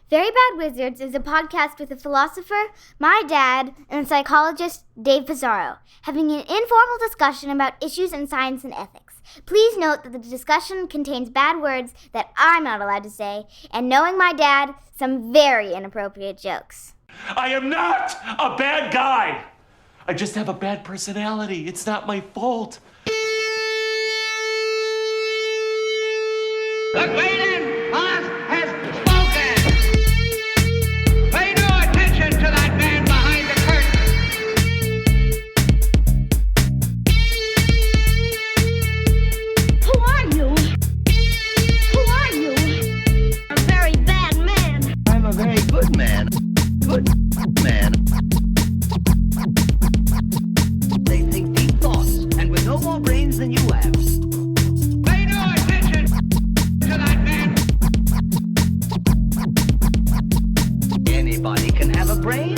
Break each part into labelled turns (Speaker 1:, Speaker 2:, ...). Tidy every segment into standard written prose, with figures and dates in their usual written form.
Speaker 1: Very Bad Wizards is a podcast with a philosopher, my dad, and a psychologist, Dave Pizarro, having an informal discussion about issues in science and ethics. Please note that the discussion contains bad words that I'm not allowed to say, and knowing my dad, some very inappropriate jokes.
Speaker 2: I am not a bad guy. I just have a bad personality. It's not my fault.
Speaker 3: The great boss has spoken. Pay no attention to that man behind the curtain.
Speaker 4: Who are you? Who are you? A very bad man.
Speaker 3: I'm a very good man. Good man. They think deep thoughts, and with no more brains than you have. Pay no attention to that man. Anybody can have a brain.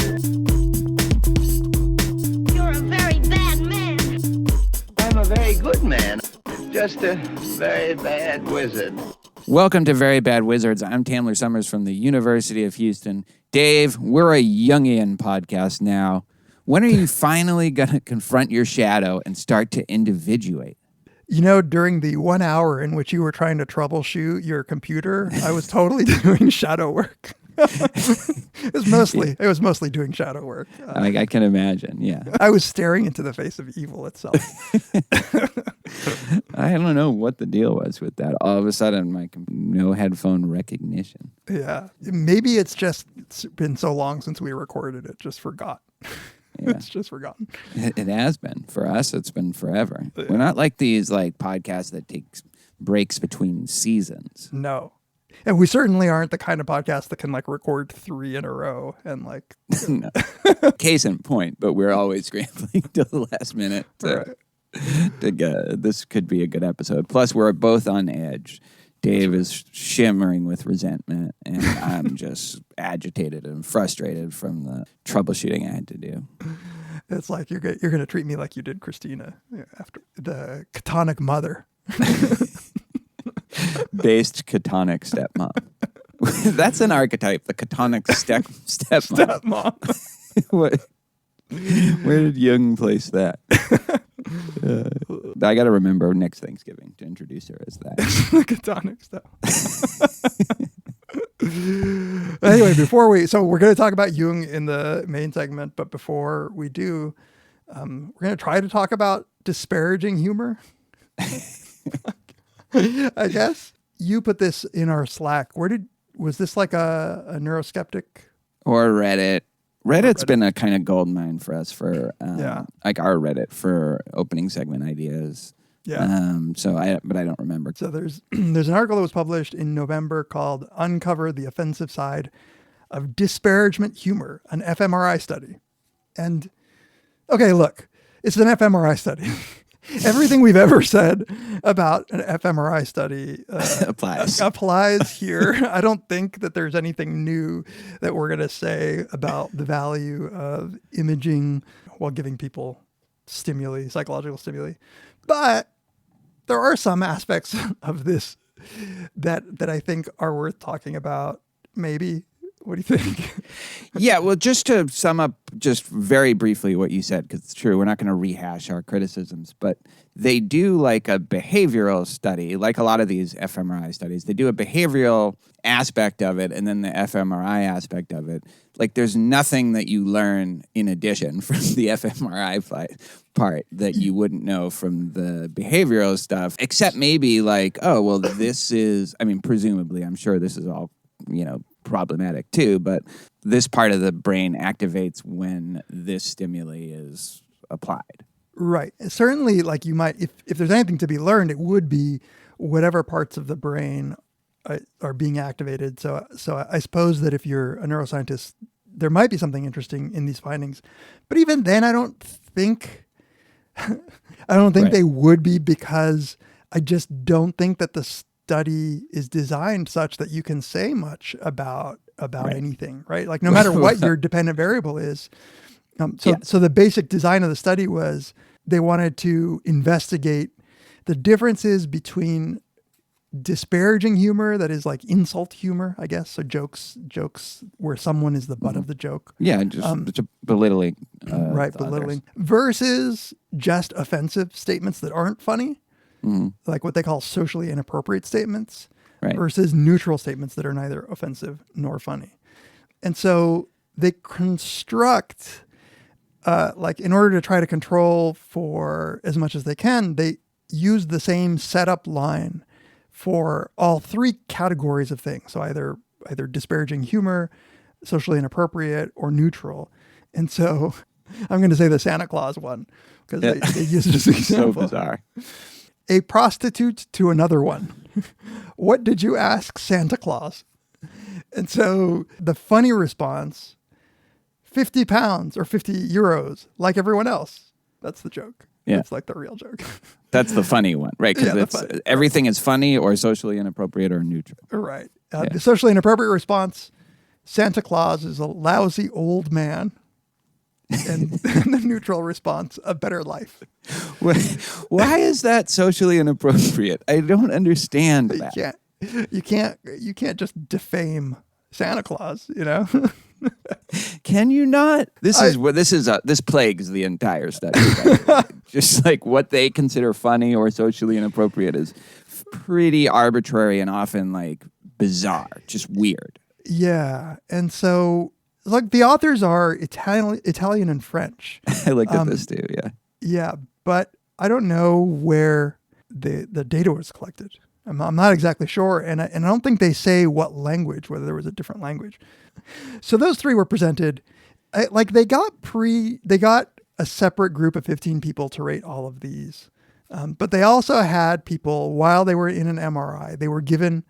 Speaker 4: You're a very bad man.
Speaker 3: I'm a very good man. Just a very bad wizard.
Speaker 5: Welcome to Very Bad Wizards. I'm Tamler Summers from the University of Houston. Dave, we're a Jungian podcast now. When are you finally going to confront your shadow and start to individuate?
Speaker 6: You know, during the 1 hour in which you were trying to troubleshoot your computer, I was totally doing shadow work. It was mostly doing shadow work.
Speaker 5: I can imagine, yeah.
Speaker 6: I was staring into the face of evil itself.
Speaker 5: I don't know what the deal was with that. All of a sudden, no headphone recognition.
Speaker 6: Yeah. Maybe it's been so long since we recorded it, just forgot.
Speaker 5: Yeah.
Speaker 6: It's just forgotten.
Speaker 5: It has been. For us, it's been forever. Yeah. We're not like these podcasts that takes breaks between seasons.
Speaker 6: No. And we certainly aren't the kind of podcast that can record 3 in a row and
Speaker 5: No. Case in point, but we're always scrambling to the last minute to get, this could be a good episode. Plus, we're both on edge. Dave is shimmering with resentment, and I'm just agitated and frustrated from the troubleshooting I had to do.
Speaker 6: It's like you're going to treat me like you did Christina after the catonic mother.
Speaker 5: Based catonic stepmom. That's an archetype, the catonic stepmom. Where did Jung place that? I got to remember next Thanksgiving to introduce her as that.
Speaker 6: The catonic step. Anyway, so we're going to talk about Jung in the main segment, but before we do, we're going to try to talk about disparaging humor. I guess you put this in our Slack. Was this like a neuroskeptic?
Speaker 5: Or Reddit? Reddit's been a kind of gold mine for us for like our Reddit for opening segment ideas.
Speaker 6: Yeah.
Speaker 5: But I don't remember.
Speaker 6: So there's an article that was published in November called "Uncover the Offensive Side of Disparagement Humor: An fMRI Study." And okay, look, it's an fMRI study. Everything we've ever said about an fMRI study applies here. I don't think that there's anything new that we're going to say about the value of imaging while giving people stimuli, psychological stimuli. But there are some aspects of this that I think are worth talking about, maybe. What do you think?
Speaker 5: Yeah, well, just to sum up just very briefly what you said, because it's true, we're not going to rehash our criticisms, but they do a behavioral study, like a lot of these fMRI studies. They do a behavioral aspect of it and then the fMRI aspect of it. There's nothing that you learn in addition from the fMRI part that you wouldn't know from the behavioral stuff, except maybe this is, presumably, I'm sure this is all, problematic too, but this part of the brain activates when this stimuli is applied.
Speaker 6: Right. Certainly, you might, if there's anything to be learned, it would be whatever parts of the brain are being activated. So I suppose that if you're a neuroscientist, there might be something interesting in these findings. But even then, I don't think
Speaker 5: Right.
Speaker 6: they would be, because I just don't think that the study is designed such that you can say much about
Speaker 5: Right.
Speaker 6: anything, right? No matter what your dependent variable is. So the basic design of the study was they wanted to investigate the differences between disparaging humor that is like insult humor, I guess. So jokes where someone is the butt of the joke.
Speaker 5: Yeah, just belittling.
Speaker 6: Right,
Speaker 5: the
Speaker 6: belittling.
Speaker 5: others.
Speaker 6: Versus just offensive statements that aren't funny,
Speaker 5: Mm-hmm.
Speaker 6: like what they call socially inappropriate statements,
Speaker 5: Right.
Speaker 6: versus neutral statements that are neither offensive nor funny. And so they construct, like in order to try to control for as much as they can, they use the same setup line for all three categories of things. So either disparaging humor, socially inappropriate, or neutral. And so I'm going to say the Santa Claus one because they use it as an
Speaker 5: So
Speaker 6: example.
Speaker 5: bizarre.
Speaker 6: A prostitute to another one. What did you ask Santa Claus? And so the funny response, 50 pounds or 50 euros, like everyone else. That's the joke.
Speaker 5: Yeah.
Speaker 6: It's like the real joke.
Speaker 5: That's the funny one, right? Because
Speaker 6: Yeah, the funny.
Speaker 5: everything is funny or socially inappropriate or neutral.
Speaker 6: Right.
Speaker 5: Yeah.
Speaker 6: The socially inappropriate response, Santa Claus is a lousy old man. And the neutral response, a better life.
Speaker 5: Why is that socially inappropriate? I don't understand that.
Speaker 6: You can't just defame Santa Claus, you know?
Speaker 5: Can you not? This plagues the entire study. Just like what they consider funny or socially inappropriate is pretty arbitrary and often like bizarre, just weird.
Speaker 6: Yeah. And so like the authors are Italian and French.
Speaker 5: I looked at this too, yeah.
Speaker 6: Yeah, but I don't know where the data was collected. I'm not exactly sure, and I don't think they say what language, whether there was a different language. So those three were presented. They got a separate group of 15 people to rate all of these, but they also had people while they were in an MRI. They were given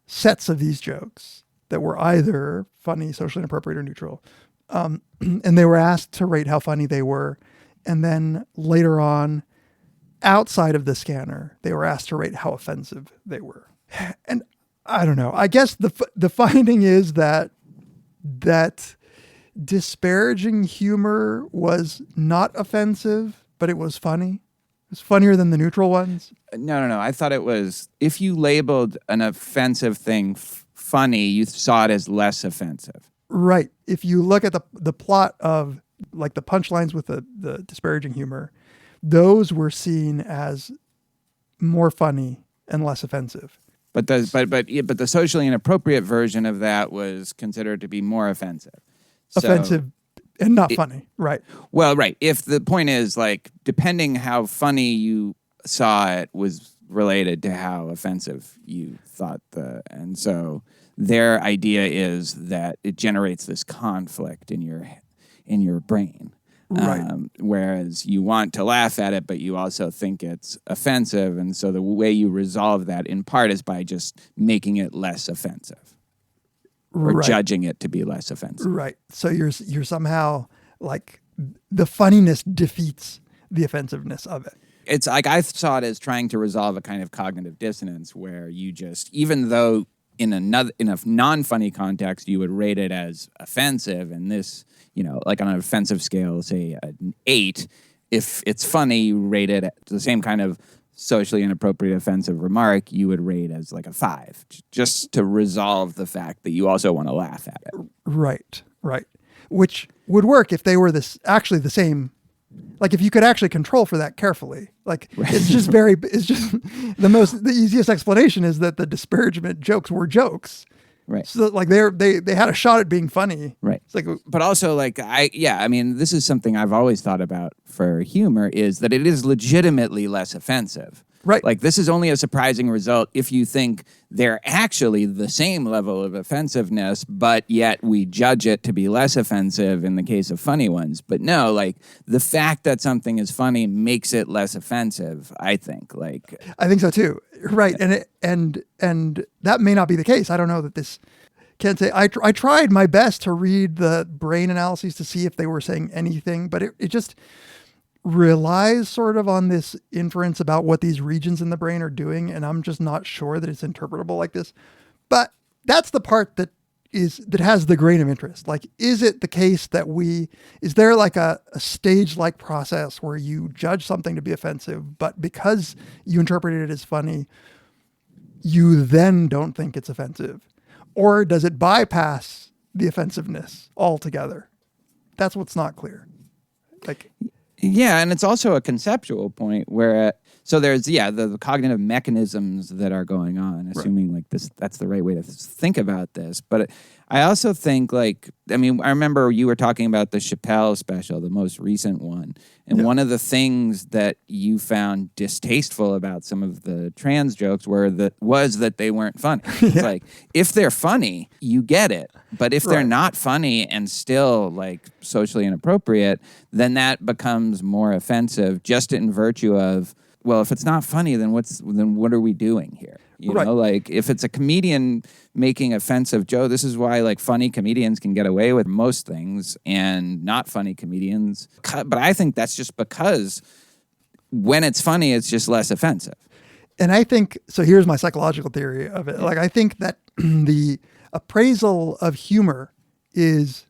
Speaker 6: sets of these jokes that were either funny, socially inappropriate, or neutral, and they were asked to rate how funny they were, and then later on, outside of the scanner, they were asked to rate how offensive they were. And I don't know. I guess the finding is that disparaging humor was not offensive, but it was funny. It was funnier than the neutral ones.
Speaker 5: No. I thought it was, if you labeled an offensive thing funny, you saw it as less offensive.
Speaker 6: Right. If you look at the plot of like the punchlines with the disparaging humor, those were seen as more funny and less offensive.
Speaker 5: But the socially inappropriate version of that was considered to be more offensive.
Speaker 6: Offensive and not funny. Right.
Speaker 5: Well, right. If the point is like, depending how funny you saw it was related to how offensive you thought and so their idea is that it generates this conflict in your brain.
Speaker 6: Right.
Speaker 5: Whereas you want to laugh at it, but you also think it's offensive. And so the way you resolve that in part is by just making it less offensive or
Speaker 6: Right.
Speaker 5: judging it to be less offensive.
Speaker 6: Right. So you're somehow like the funniness defeats the offensiveness of it.
Speaker 5: It's like I saw it as trying to resolve a kind of cognitive dissonance where you just, even though in a non-funny context, you would rate it as offensive, and this, like on an offensive scale, say an 8, if it's funny, you rate it the same kind of socially inappropriate offensive remark, you would rate as like a 5, just to resolve the fact that you also want to laugh at it.
Speaker 6: Right. Which would work if they were actually the same. Like if you could actually control for that carefully. Like it's just the easiest explanation is that the disparagement jokes were jokes.
Speaker 5: Right.
Speaker 6: So like they had a shot at being funny.
Speaker 5: Right.
Speaker 6: It's like,
Speaker 5: but also like this is something I've always thought about for humor is that it is legitimately less offensive.
Speaker 6: Right.
Speaker 5: Like this is only a surprising result if you think they're actually the same level of offensiveness, but yet we judge it to be less offensive in the case of funny ones. But no, like the fact that something is funny makes it less offensive, I think.
Speaker 6: I think so too. Right. Yeah. And that may not be the case. I don't know that this can't say. I tried my best to read the brain analyses to see if they were saying anything, but it just relies sort of on this inference about what these regions in the brain are doing, and I'm just not sure that it's interpretable like this. But that's the part that has the grain of interest. Like, is it the case that is there like a stage-like process where you judge something to be offensive, but because you interpreted it as funny, you then don't think it's offensive? Or does it bypass the offensiveness altogether? That's what's not clear. Like,
Speaker 5: Yeah, and it's also a conceptual point where so there's the cognitive mechanisms that are going on, assuming like that's the right way to think about this. But I also think I remember you were talking about the Chappelle special, the most recent one, and one of the things that you found distasteful about some of the trans jokes was that they weren't funny. It's like if they're funny, you get it, but if they're not funny and still like socially inappropriate, then that becomes more offensive just in virtue of, well, if it's not funny, then what are we doing here? You know, like if it's a comedian making offensive joke, this is why like funny comedians can get away with most things and not funny comedians. But I think that's just because when it's funny, it's just less offensive.
Speaker 6: And I think, so here's my psychological theory of it. Like, I think that the appraisal of humor is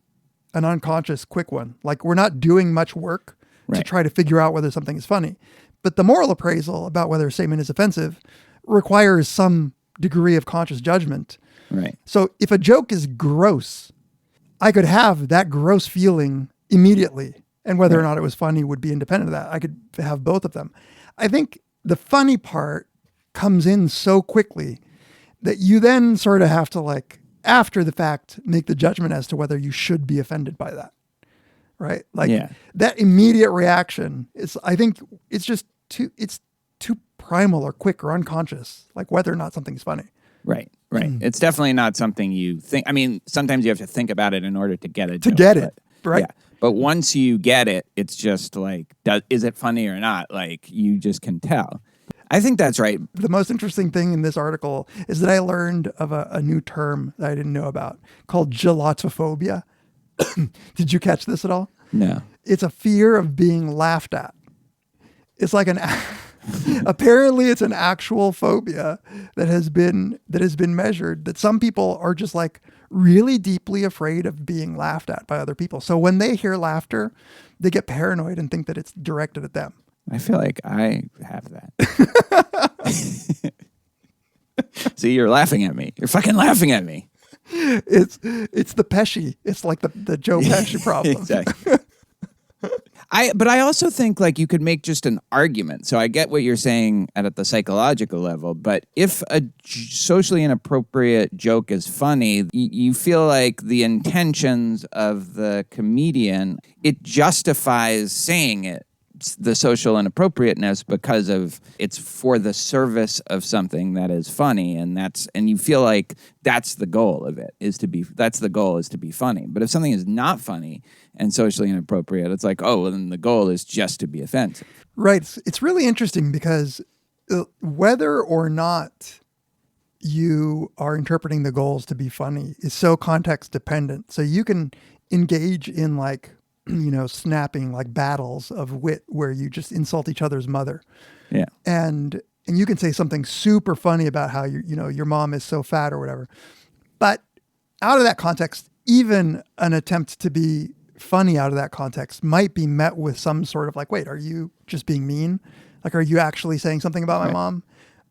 Speaker 6: an unconscious, quick one. Like, we're not doing much work to try to figure out whether something is funny. But the moral appraisal about whether a statement is offensive requires some degree of conscious judgment.
Speaker 5: Right.
Speaker 6: So if a joke is gross, I could have that gross feeling immediately. And whether or not it was funny would be independent of that. I could have both of them. I think the funny part comes in so quickly that you then sort of have to, like, after the fact, make the judgment as to whether you should be offended by that. Right? Like that immediate reaction I think it's just too primal or quick or unconscious, like whether or not something's funny.
Speaker 5: Right. It's definitely not something you think. I mean, sometimes you have to think about it in order to get it.
Speaker 6: Right.
Speaker 5: Yeah. But once you get it, it's just like, is it funny or not? Like, you just can tell. I think that's right.
Speaker 6: The most interesting thing in this article is that I learned of a new term that I didn't know about called gelatophobia. Did you catch this at all?
Speaker 5: No.
Speaker 6: It's a fear of being laughed at. It's like apparently it's an actual phobia that has been measured, that some people are just like really deeply afraid of being laughed at by other people. So when they hear laughter, they get paranoid and think that it's directed at them.
Speaker 5: I feel like I have that. See, you're laughing at me. You're fucking laughing at me.
Speaker 6: It's the Pesci. It's like the Joe Pesci problem.
Speaker 5: Exactly. But I also think like you could make just an argument. So I get what you're saying at the psychological level, but if a socially inappropriate joke is funny, you feel like the intentions of the comedian, it justifies saying it, the social inappropriateness, because of it's for the service of something that is funny, and you feel like that's the goal of it, is to be funny. But if something is not funny and socially inappropriate, it's like, oh, well, then the goal is just to be offensive.
Speaker 6: Right. It's really interesting because whether or not you are interpreting the goals to be funny is so context dependent. So you can engage in like, snapping like battles of wit where you just insult each other's mother.
Speaker 5: Yeah.
Speaker 6: And you can say something super funny about how your mom is so fat or whatever. But out of that context, even an attempt to be funny out of that context might be met with some sort of like, wait, are you just being mean? Like, are you actually saying something about my mom?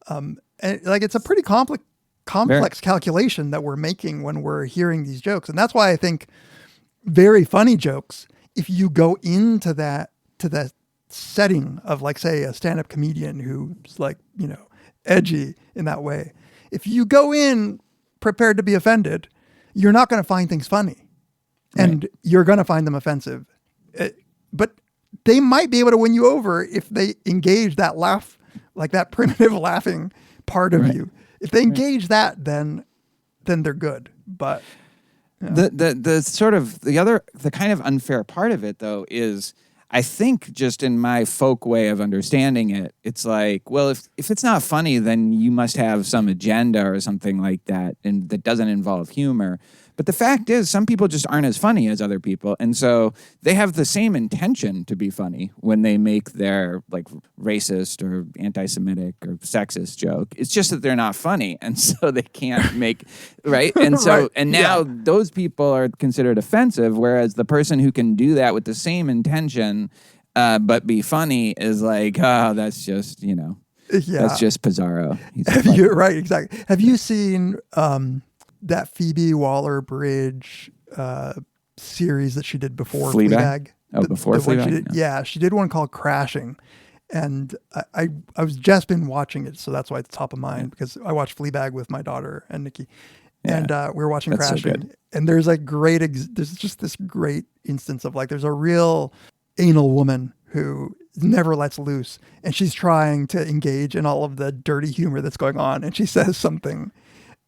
Speaker 6: And like, it's a pretty complex calculation that we're making when we're hearing these jokes. And that's why I think very funny jokes, if you go into that setting of like, say, a stand-up comedian who's like, edgy in that way, if you go in prepared to be offended, you're not going to find things funny, and you're going to find them offensive. But they might be able to win you over if they engage that laugh, like that primitive laughing part of you. If they engage that, then they're good. But
Speaker 5: The kind of unfair part of it, though, is I think just in my folk way of understanding it, it's like, well, if it's not funny, then you must have some agenda or something like that, and that doesn't involve humor. But the fact is, some people just aren't as funny as other people. And so they have the same intention to be funny when they make their like racist or anti-Semitic or sexist joke. It's just that they're not funny. And so they can't make, right? And so, and now those people are considered offensive, whereas the person who can do that with the same intention, but be funny is like, oh, that's just,
Speaker 6: Yeah.
Speaker 5: That's just Pizarro. He's
Speaker 6: Right, exactly. Have you seen that Phoebe Waller-Bridge series that she did before Fleabag?
Speaker 5: Before
Speaker 6: one she
Speaker 5: Fleabag?
Speaker 6: did,
Speaker 5: No.
Speaker 6: Yeah, she did one called Crashing. And I was just been watching it, so that's why it's top of mind, because I watched Fleabag with my daughter and Nikki. And we were watching
Speaker 5: That's so
Speaker 6: Crashing.
Speaker 5: good.
Speaker 6: And there's like there's just this great instance of like, there's a real anal woman who never lets loose. And she's trying to engage in all of the dirty humor that's going on. And she says something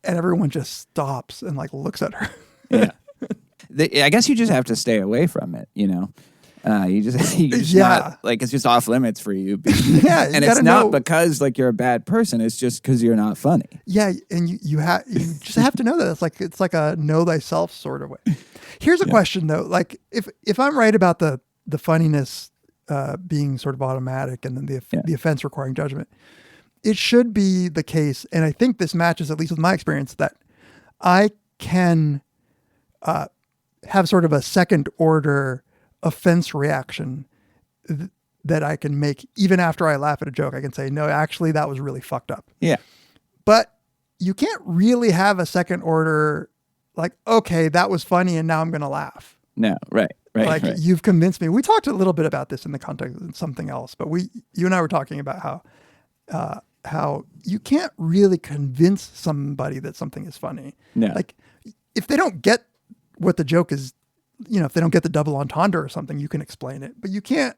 Speaker 6: and everyone just stops and like looks at her.
Speaker 5: Yeah. I guess you just have to stay away from it, you know? You just
Speaker 6: Yeah.
Speaker 5: not, like, it's just off limits for you.
Speaker 6: Yeah,
Speaker 5: and it's not because like you're a bad person. It's just because you're not funny.
Speaker 6: Yeah, and you just have to know that it's like a know thyself sort of way. Here's a question though: like if I'm right about the funniness being sort of automatic and then the offense requiring judgment, it should be the case, and I think this matches at least with my experience, that I can have sort of a second order offense reaction that I can make even after I laugh at a joke. I can say, no, actually that was really fucked up.
Speaker 5: Yeah.
Speaker 6: But you can't really have a second order, like, okay, that was funny and now I'm going to laugh.
Speaker 5: No, right.
Speaker 6: Like
Speaker 5: right.
Speaker 6: you've convinced me. We talked a little bit about this in the context of something else, but you and I were talking about how you can't really convince somebody that something is funny.
Speaker 5: No.
Speaker 6: Like if they don't get what the joke is, you know, if they don't get the double entendre or something, you can explain it, but you can't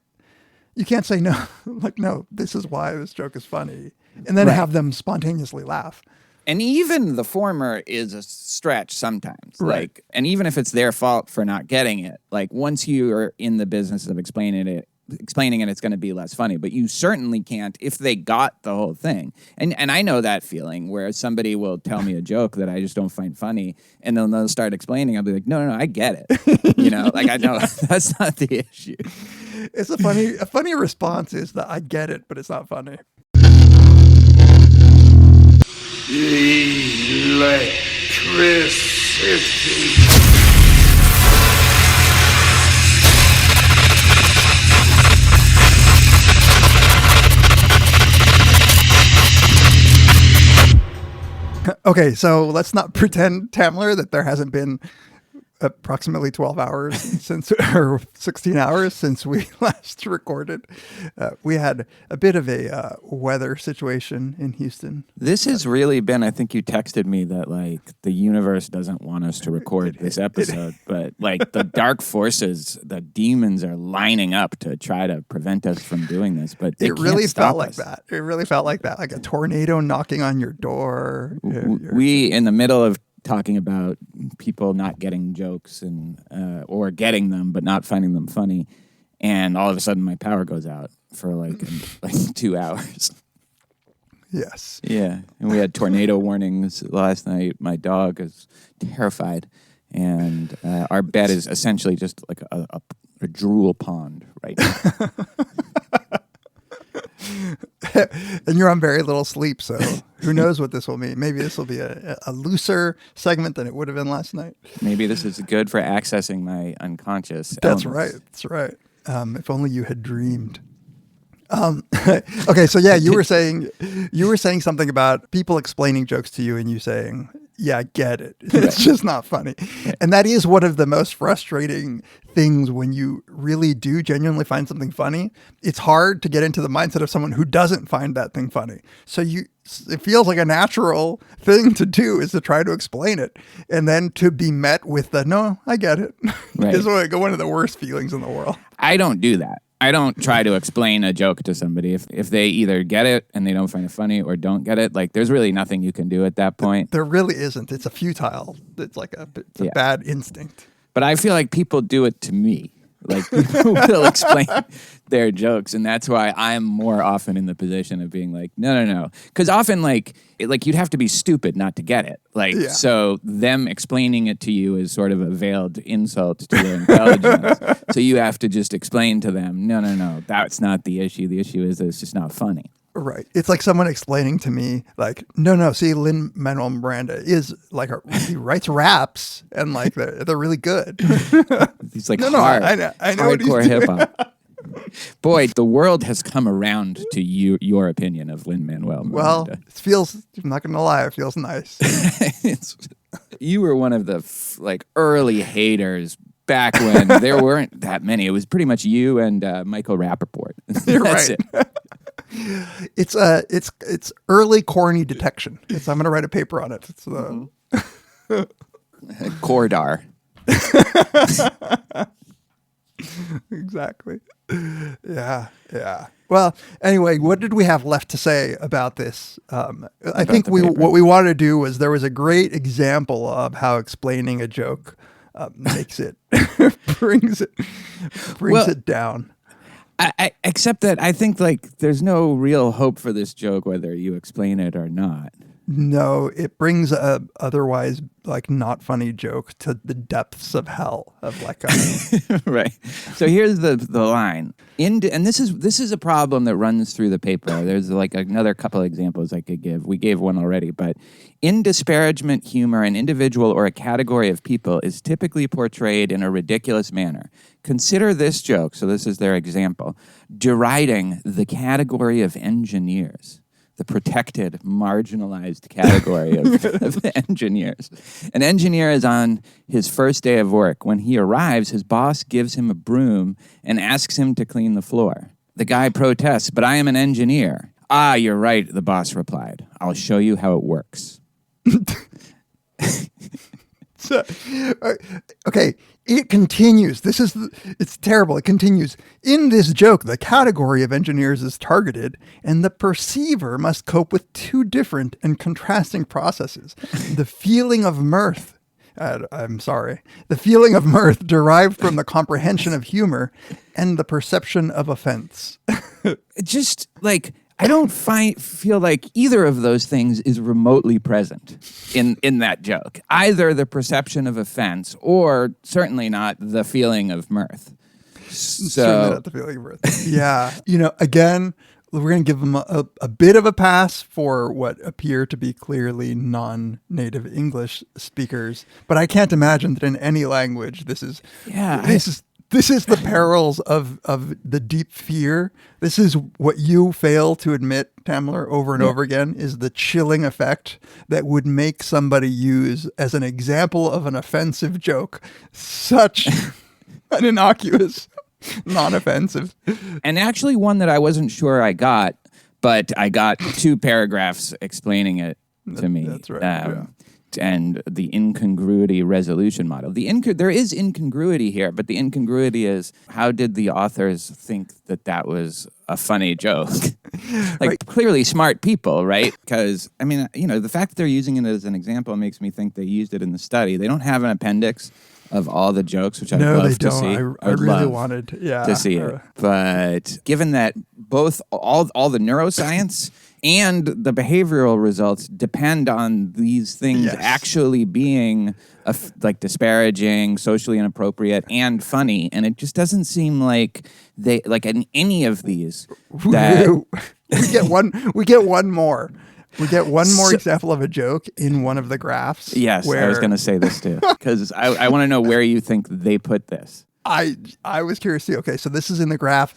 Speaker 6: say no, like, no, this is why this joke is funny. And then have them spontaneously laugh.
Speaker 5: And even the former is a stretch sometimes.
Speaker 6: Right.
Speaker 5: Like, and even if it's their fault for not getting it, like once you are in the business of explaining it, it's going to be less funny. But you certainly can't if they got the whole thing. And I know that feeling where somebody will tell me a joke that I just don't find funny, and then they'll start explaining. I'll be like, no, I get it. You know, like I know that's not the issue.
Speaker 6: It's a funny response is that I get it, but it's not funny. Okay, so let's not pretend, Tamler, that there hasn't been approximately 12 hours since, or 16 hours since we last recorded. We had a bit of a weather situation in Houston.
Speaker 5: This has really been, I think you texted me that like the universe doesn't want us to record this episode, but like the dark forces, the demons are lining up to try to prevent us from doing this, but
Speaker 6: It really felt like that. It really felt like that, like a tornado knocking on your door.
Speaker 5: We, in the middle of talking about people not getting jokes and or getting them but not finding them funny, and all of a sudden my power goes out for like 2 hours.
Speaker 6: Yes.
Speaker 5: Yeah, and we had tornado warnings last night. My dog is terrified, and our bed is essentially just like a drool pond right now.
Speaker 6: And you're on very little sleep, so who knows what this will mean. Maybe this will be a looser segment than it would have been last night.
Speaker 5: Maybe this is good for accessing my unconscious
Speaker 6: That's
Speaker 5: elements.
Speaker 6: right. That's right. If only you had dreamed. Okay, so yeah, you were saying something about people explaining jokes to you and you saying, yeah, I get it. It's just not funny. And that is one of the most frustrating things when you really do genuinely find something funny. It's hard to get into the mindset of someone who doesn't find that thing funny. So it feels like a natural thing to do is to try to explain it, and then to be met with the, no, I get it.
Speaker 5: Right.
Speaker 6: Is one of the worst feelings in the world.
Speaker 5: I don't do that. I don't try to explain a joke to somebody. If they either get it and they don't find it funny or don't get it, like there's really nothing you can do at that point.
Speaker 6: There really isn't. It's a futile. It's like a bad instinct.
Speaker 5: But I feel like people do it to me. Like people will explain their jokes, and that's why I'm more often in the position of being like, no. Because often like you'd have to be stupid not to get it. So them explaining it to you is sort of a veiled insult to your intelligence. So you have to just explain to them, no, that's not the issue. The issue is that it's just not funny.
Speaker 6: Right. It's like someone explaining to me, like, no, see, Lin-Manuel Miranda is like, he writes raps and like they're really good.
Speaker 5: He's like
Speaker 6: I know what he's
Speaker 5: hardcore
Speaker 6: doing.
Speaker 5: hip hop. Boy, the world has come around to your opinion of Lin-Manuel Miranda.
Speaker 6: Well, it feels, I'm not going to lie, it feels nice.
Speaker 5: You were one of the early haters back when there weren't that many. It was pretty much you and Michael Rappaport.
Speaker 6: You're
Speaker 5: That's
Speaker 6: right.
Speaker 5: it.
Speaker 6: It's early corny detection. I'm going to write a paper on it. It's
Speaker 5: Cordar.
Speaker 6: Exactly. Yeah. Well, anyway, what did we have left to say about this? I think what we wanted to do was there was a great example of how explaining a joke makes it brings it down.
Speaker 5: I except that I think there's no real hope for this joke whether you explain it or not.
Speaker 6: No, it brings a otherwise not funny joke to the depths of hell of
Speaker 5: Right. So here's the line. And this is a problem that runs through the paper. There's another couple of examples I could give. We gave one already, but in disparagement humor, an individual or a category of people is typically portrayed in a ridiculous manner. Consider this joke. So this is their example. Deriding the category of engineers. The protected, marginalized category of engineers. An engineer is on his first day of work. When he arrives, his boss gives him a broom and asks him to clean the floor. The guy protests, "But I am an engineer." "Ah, you're right," the boss replied. "I'll show you how it works."
Speaker 6: Okay, it continues. It's terrible. It continues. In this joke, the category of engineers is targeted, and the perceiver must cope with two different and contrasting processes. The feeling of mirth. The feeling of mirth derived from the comprehension of humor and the perception of offense.
Speaker 5: Just I don't feel like either of those things is remotely present in that joke. Either the perception of offense or certainly not the feeling of mirth.
Speaker 6: Certainly not the feeling of mirth. Yeah. Again, we're going to give them a bit of a pass for what appear to be clearly non-native English speakers. But I can't imagine that in any language this is the perils of the deep fear. This is what you fail to admit, Tamler, over and over again, is the chilling effect that would make somebody use as an example of an offensive joke such an innocuous, non-offensive.
Speaker 5: And actually one that I wasn't sure I got, but I got 2 paragraphs explaining it to me.
Speaker 6: That's right.
Speaker 5: And the incongruity resolution model. There is incongruity here, but the incongruity is how did the authors think that was a funny joke? Clearly smart people, right? Because, the fact that they're using it as an example makes me think they used it in the study. They don't have an appendix of all the jokes, which I'd love to see.
Speaker 6: I really wanted to
Speaker 5: see it. But given that both all the neuroscience and the behavioral results depend on these things actually being disparaging, socially inappropriate, and funny, and it just doesn't seem like they in any of these that
Speaker 6: we get one more. We get one more example of a joke in one of the graphs.
Speaker 5: Yes, I was going to say this too, because I want to know where you think they put this.
Speaker 6: I was curious too. Okay, so this is in the graph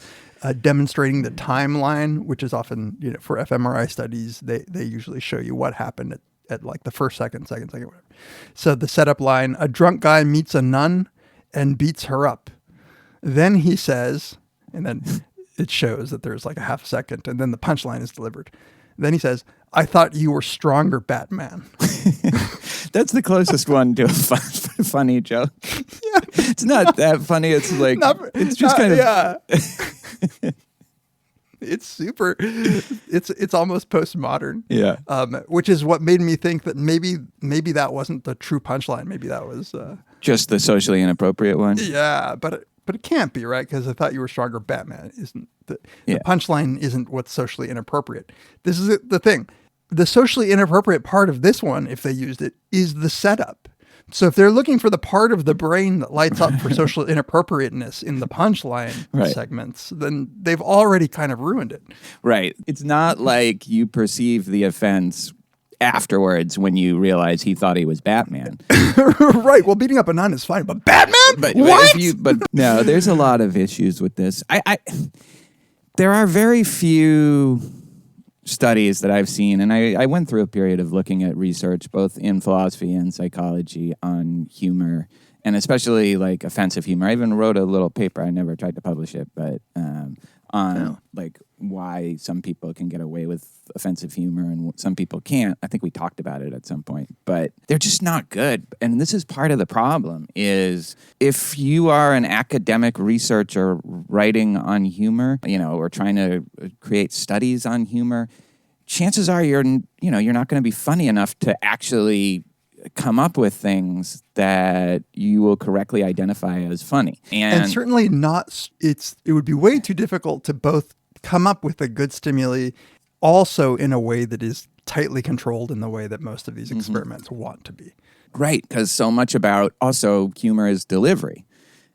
Speaker 6: demonstrating the timeline, which is often, for fMRI studies, they usually show you what happened at the first second, whatever. So the setup line, a drunk guy meets a nun and beats her up. Then he says, and then it shows that there's a half second, and then the punchline is delivered. Then he says, "I thought you were stronger, Batman."
Speaker 5: That's the closest one to a funny joke. Yeah. It's not that funny. It's it's just kind of...
Speaker 6: Yeah. It's super, it's almost postmodern.
Speaker 5: Yeah.
Speaker 6: Which is what made me think that maybe that wasn't the true punchline. Maybe that was...
Speaker 5: just the socially inappropriate one.
Speaker 6: Yeah, but it can't be, right? Because I thought you were stronger, Batman. The punchline isn't what's socially inappropriate. This is the thing. The socially inappropriate part of this one, if they used it, is the setup. So if they're looking for the part of the brain that lights up for social inappropriateness in the punchline segments, then they've already kind of ruined it.
Speaker 5: Right. It's not like you perceive the offense afterwards when you realize he thought he was Batman.
Speaker 6: Right. Well, beating up a nun is fine, but Batman? What?
Speaker 5: But no, there's a lot of issues with this. There are very few studies that I've seen, and I went through a period of looking at research, both in philosophy and psychology, on humor, and especially like offensive humor. I even wrote a little paper. I never tried to publish it, but on like why some people can get away with offensive humor and some people can't. I think we talked about it at some point, but they're just not good. And this is part of the problem, is if you are an academic researcher writing on humor, or trying to create studies on humor, chances are you're not going to be funny enough to actually come up with things that you will correctly identify as funny.
Speaker 6: And certainly not, it would be way too difficult to both come up with a good stimuli also in a way that is tightly controlled in the way that most of these experiments want to be.
Speaker 5: Right, because so much about also humor is delivery.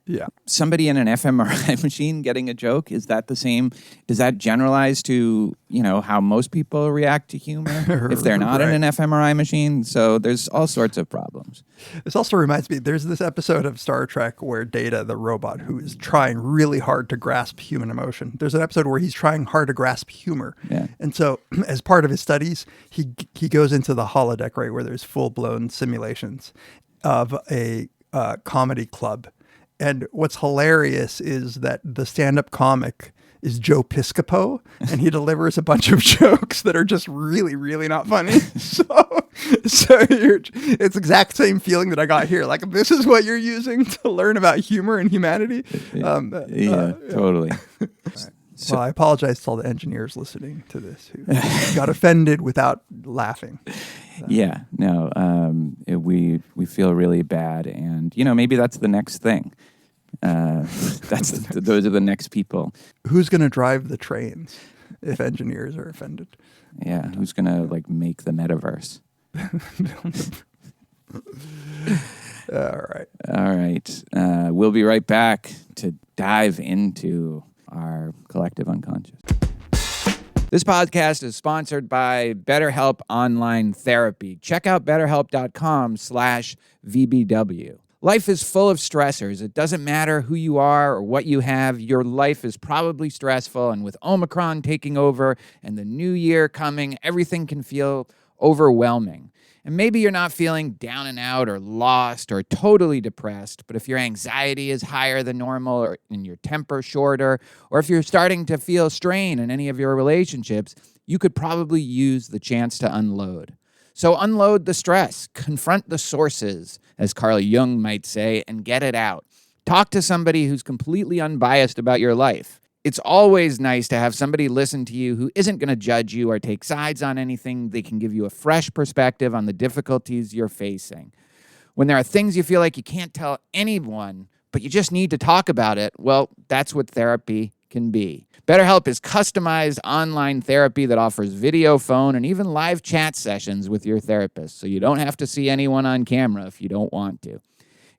Speaker 6: Yeah.
Speaker 5: Somebody in an fMRI machine getting a joke, is that the same? Does that generalize to, how most people react to humor if they're not in an fMRI machine? So there's all sorts of problems.
Speaker 6: This also reminds me, there's this episode of Star Trek where Data, the robot, who is trying really hard to grasp human emotion. There's an episode where he's trying hard to grasp humor.
Speaker 5: Yeah.
Speaker 6: And so as part of his studies, he goes into the holodeck, right, where there's full-blown simulations of a comedy club. And what's hilarious is that the stand-up comic is Joe Piscopo, and he delivers a bunch of jokes that are just really, really not funny. So it's exact same feeling that I got here. Like, this is what you're using to learn about humor and humanity.
Speaker 5: Totally.
Speaker 6: Well, I apologize to all the engineers listening to this who got offended without laughing.
Speaker 5: We feel really bad, and maybe that's the next thing. Those are the next people.
Speaker 6: Who's going to drive the trains if engineers are offended?
Speaker 5: Yeah, who's going to make the metaverse? All right. We'll be right back to dive into our collective unconscious. This podcast is sponsored by BetterHelp Online Therapy. Check out BetterHelp.com/VBW. Life is full of stressors. It doesn't matter who you are or what you have. Your life is probably stressful, and with Omicron taking over and the new year coming, everything can feel overwhelming. And maybe you're not feeling down and out or lost or totally depressed, but if your anxiety is higher than normal and your temper shorter, or if you're starting to feel strain in any of your relationships, you could probably use the chance to unload. So unload the stress, confront the sources, as Carl Jung might say, and get it out. Talk to somebody who's completely unbiased about your life. It's always nice to have somebody listen to you who isn't going to judge you or take sides on anything. They can give you a fresh perspective on the difficulties you're facing. When there are things you feel like you can't tell anyone, but you just need to talk about it, well, that's what therapy can be. BetterHelp is customized online therapy that offers video, phone, and even live chat sessions with your therapist, so you don't have to see anyone on camera if you don't want to.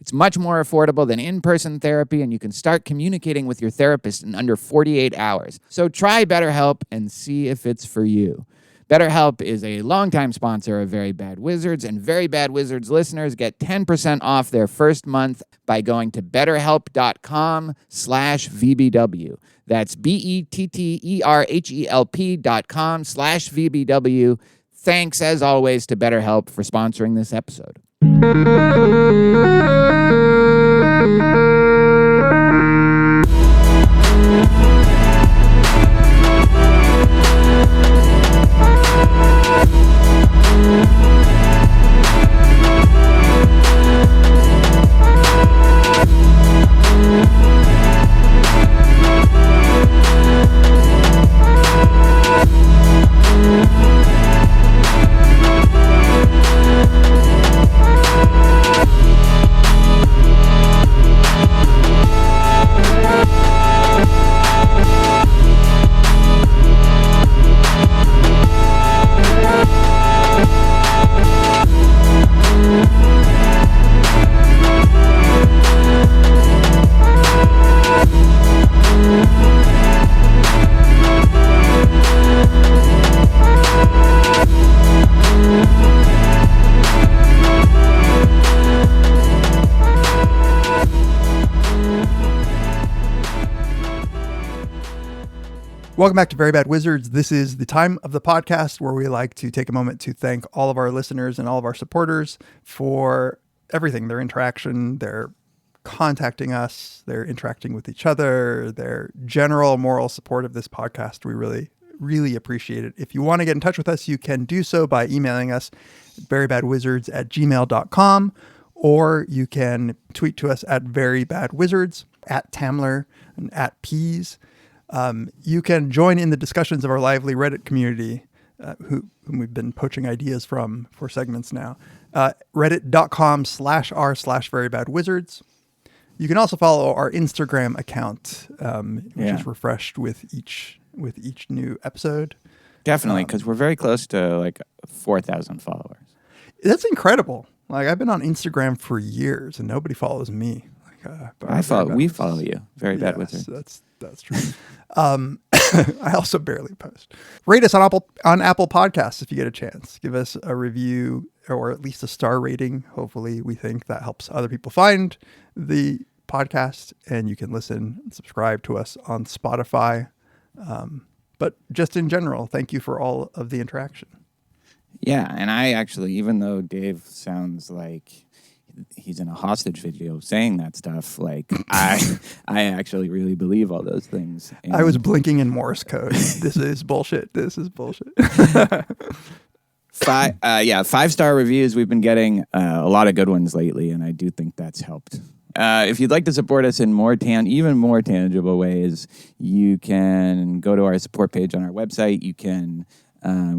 Speaker 5: It's much more affordable than in-person therapy, and you can start communicating with your therapist in under 48 hours. So try BetterHelp and see if it's for you. BetterHelp is a longtime sponsor of Very Bad Wizards, and Very Bad Wizards listeners get 10% off their first month by going to betterhelp.com/VBW. That's BetterHelp.com/VBW. Thanks, as always, to BetterHelp for sponsoring this episode.
Speaker 6: Welcome back to Very Bad Wizards. This is the time of the podcast where we like to take a moment to thank all of our listeners and all of our supporters for everything, their interaction, their contacting us, their interacting with each other, their general moral support of this podcast. We really appreciate it. If you want to get in touch with us, you can do so by emailing us at verybadwizards@gmail.com, or you can tweet to us at verybadwizards, at Tamler, and at Peas. You can join in the discussions of our lively Reddit community, whom we've been poaching ideas from for segments now. Reddit.com/r/verybadwizards. You can also follow our Instagram account, which is refreshed with each new episode.
Speaker 5: Definitely, because we're very close to like 4,000 followers.
Speaker 6: That's incredible. Like, I've been on Instagram for years and nobody follows me.
Speaker 5: We follow you. Very Bad Wizard.
Speaker 6: That's true. I also barely post. Rate us on Apple Podcasts if you get a chance. Give us a review or at least a star rating. Hopefully, we think that helps other people find the podcast, and you can listen and subscribe to us on Spotify. But just in general, thank you for all of the interaction.
Speaker 5: Yeah, and I actually, even though Dave sounds like he's in a hostage video saying that stuff, like I actually really believe all those things. And
Speaker 6: I was blinking in Morse code. This is bullshit. This is bullshit.
Speaker 5: 5-star reviews. We've been getting a lot of good ones lately, and I do think that's helped. If you'd like to support us in even more tangible ways, you can go to our support page on our website. You can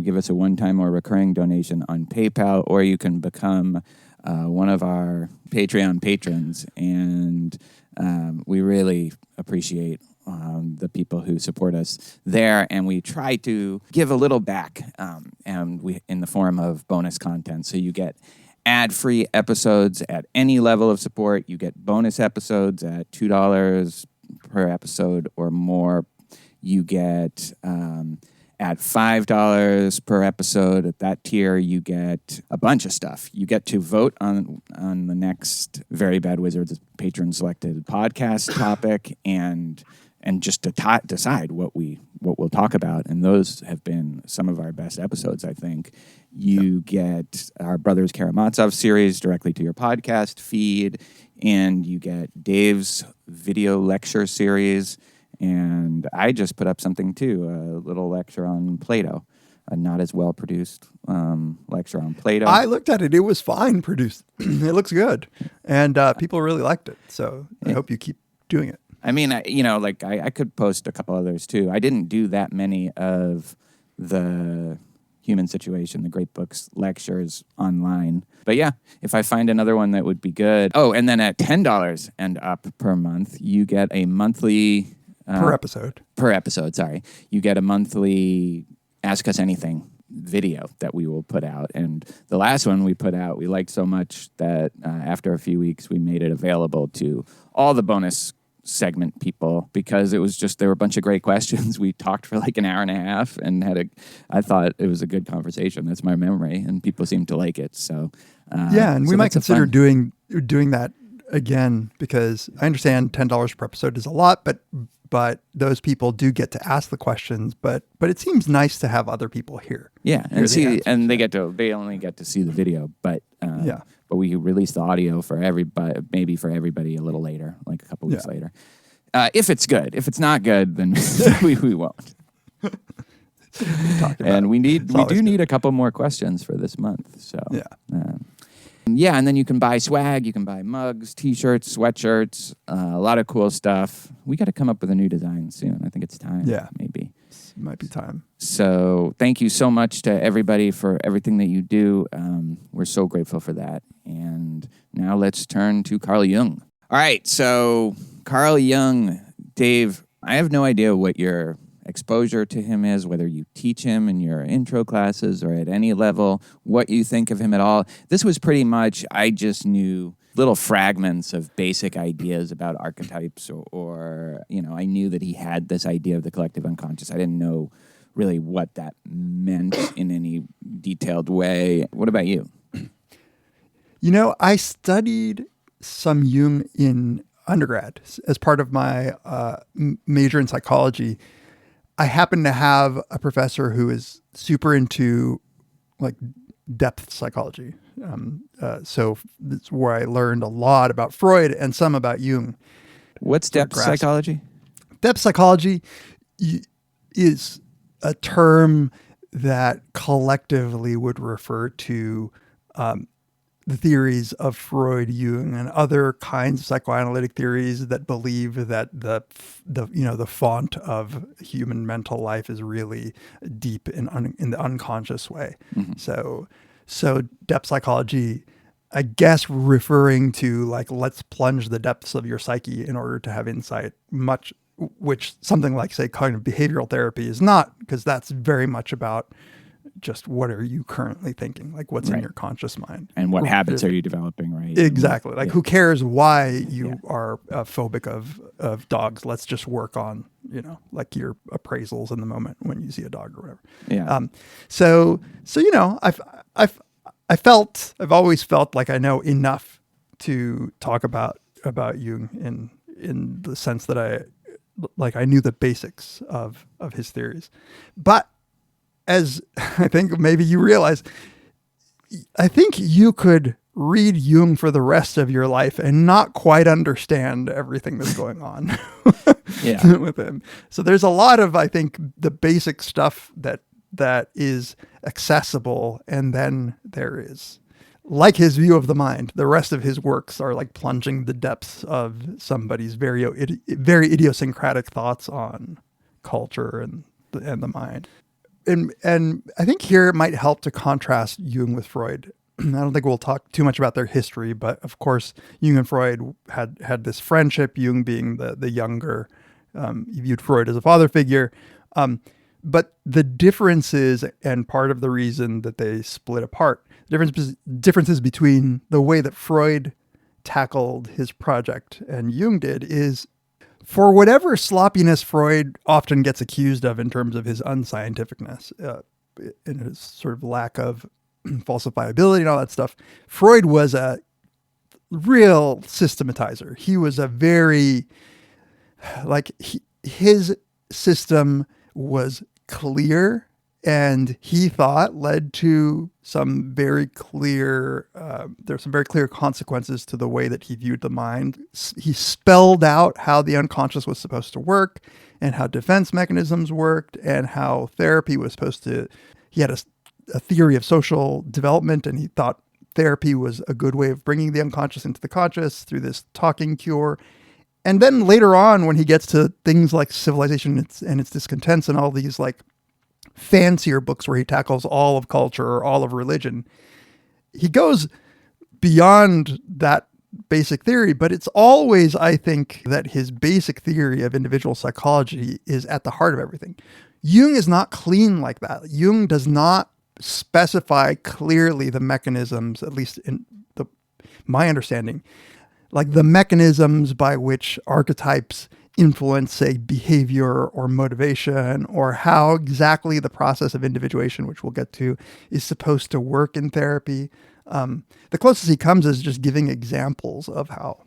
Speaker 5: give us a one-time or recurring donation on PayPal, or you can become one of our Patreon patrons. And we really appreciate the people who support us there, and we try to give a little back, and we in the form of bonus content. So you get ad-free episodes at any level of support. You get bonus episodes at $2 per episode or more. You get at $5 per episode. At that tier, you get a bunch of stuff. You get to vote on the next Very Bad Wizards patron-selected podcast topic, and just to decide what we'll talk about. And those have been some of our best episodes, I think. You get our Brothers Karamazov series directly to your podcast feed, and you get Dave's video lecture series. And I just put up something too, a little lecture on Plato, a not as well produced lecture on Plato.
Speaker 6: I looked at it. It was fine produced. It looks good. And people really liked it. So I hope you keep doing it.
Speaker 5: I mean, I could post a couple others too. I didn't do that many of the Human Situation, the Great Books lectures online. But yeah, if I find another one that would be good. Oh, and then at $10 and up per month, you get a monthly...
Speaker 6: per episode.
Speaker 5: Per episode, sorry. You get a monthly Ask Us Anything video that we will put out. And the last one we put out, we liked so much that after a few weeks, we made it available to all the bonus segment people, because it was there were a bunch of great questions. We talked for like an hour and a half and I thought it was a good conversation. That's my memory. And people seemed to like it. So,
Speaker 6: and we might consider doing that again, because I understand $10 per episode is a lot, but those people do get to ask the questions, but it seems nice to have other people here.
Speaker 5: Yeah, and they only get to see the video, but we release the audio for everybody, maybe for everybody a little later, like a couple weeks later. If it's good. If it's not good, then we won't. And we do need a couple more questions for this month. So and then you can buy swag. You can buy mugs, T-shirts, sweatshirts, a lot of cool stuff. We got to come up with a new design soon. I think it's time.
Speaker 6: Yeah,
Speaker 5: maybe
Speaker 6: it might be time.
Speaker 5: So thank you so much to everybody for everything that you do. We're so grateful for that. And now let's turn to Carl Jung. All right, so Carl Jung, Dave, I have no idea what your exposure to him is, whether you teach him in your intro classes or at any level, what you think of him at all. This was pretty much, I just knew little fragments of basic ideas about archetypes, or I knew that he had this idea of the collective unconscious. I didn't know really what that meant in any detailed way. What about you?
Speaker 6: I studied some Jung in undergrad as part of my major in psychology. I happen to have a professor who is super into like depth psychology. So it's where I learned a lot about Freud and some about Jung.
Speaker 5: What's depth psychology?
Speaker 6: Depth psychology is a term that collectively would refer to the theories of Freud, Jung, and other kinds of psychoanalytic theories that believe that the font of human mental life is really deep in the unconscious way. Mm-hmm. So depth psychology, I guess, referring to like, let's plunge the depths of your psyche in order to have insight, which something like, say, cognitive behavioral therapy is not, because that's very much about just what are you currently thinking, like what's in your conscious mind,
Speaker 5: and what habits are you developing, right?
Speaker 6: Exactly. Like, who cares why you are phobic of dogs? Let's just work on like your appraisals in the moment when you see a dog or whatever.
Speaker 5: Yeah.
Speaker 6: So I've always felt like I know enough to talk about Jung in the sense that I knew the basics of his theories. But as I think maybe you realize, I think you could read Jung for the rest of your life and not quite understand everything that's going on with him. So there's a lot of, I think, the basic stuff that is accessible. And then there is, like his view of the mind, the rest of his works are like plunging the depths of somebody's very idiosyncratic thoughts on culture and the mind. And I think here it might help to contrast Jung with Freud. I don't think we'll talk too much about their history, but of course, Jung and Freud had this friendship, Jung being the younger. He viewed Freud as a father figure. But the differences, and part of the reason that they split apart, differences between the way that Freud tackled his project and Jung did is, for whatever sloppiness Freud often gets accused of in terms of his unscientificness, and his sort of lack of falsifiability and all that stuff, Freud was a real systematizer. He was a very, his system was clear, and he thought led to some very clear, there's some very clear consequences to the way that he viewed the mind. He spelled out how the unconscious was supposed to work, and how defense mechanisms worked, and how therapy was supposed to, he had a theory of social development, and he thought therapy was a good way of bringing the unconscious into the conscious through this talking cure. And then later on, when he gets to things like Civilization and its Discontents and all these like fancier books where he tackles all of culture or all of religion, he goes beyond that basic theory. But it's always, I think, that his basic theory of individual psychology is at the heart of everything. Jung is not clean like that. Jung does not specify clearly the mechanisms, at least in my understanding, like the mechanisms by which archetypes influence, say, behavior or motivation, or how exactly the process of individuation, which we'll get to, is supposed to work in therapy. The closest he comes is just giving examples of how.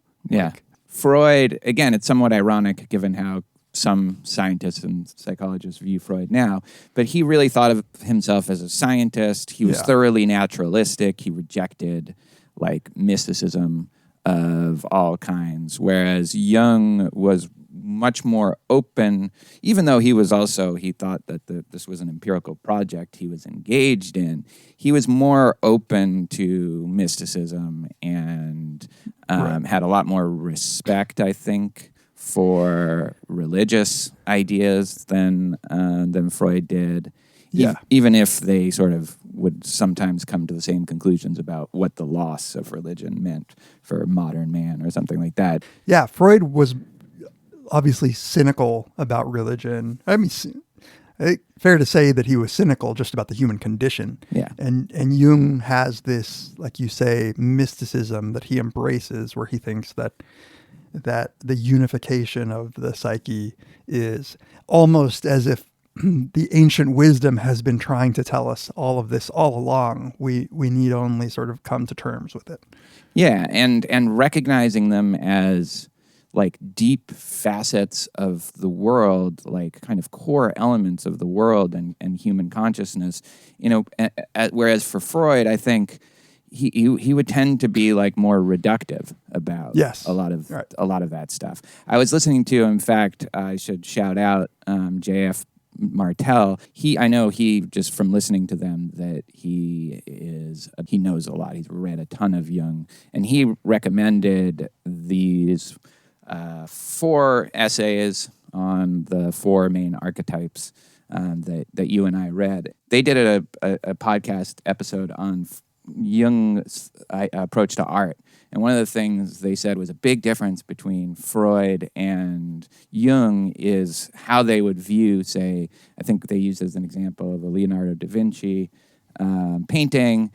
Speaker 5: Freud, again, it's somewhat ironic given how some scientists and psychologists view Freud now, but he really thought of himself as a scientist. He was thoroughly naturalistic. He rejected like mysticism of all kinds, whereas Jung was much more open, even though he thought that this was an empirical project he was engaged in. He was more open to mysticism and had a lot more respect, I think, for religious ideas than Freud did. Even if they sort of would sometimes come to the same conclusions about what the loss of religion meant for modern man or something like that.
Speaker 6: Yeah, Freud was obviously cynical about religion. I mean, fair to say that he was cynical just about the human condition.
Speaker 5: Yeah.
Speaker 6: And Jung has this, like you say, mysticism that he embraces, where he thinks that the unification of the psyche is almost as if the ancient wisdom has been trying to tell us all of this all along. We need only sort of come to terms with it.
Speaker 5: Yeah, and recognizing them as like deep facets of the world, like kind of core elements of the world and human consciousness, whereas for Freud, I think he would tend to be like more reductive about a lot of that stuff. I was listening to, in fact, I should shout out J.F. Martel. I know just from listening to them that he knows a lot. He's read a ton of Jung, and he recommended these 4 essays on the 4 main archetypes that you and I read. They did a podcast episode on Jung's approach to art. And one of the things they said was a big difference between Freud and Jung is how they would view, say, I think they used as an example of a Leonardo da Vinci painting,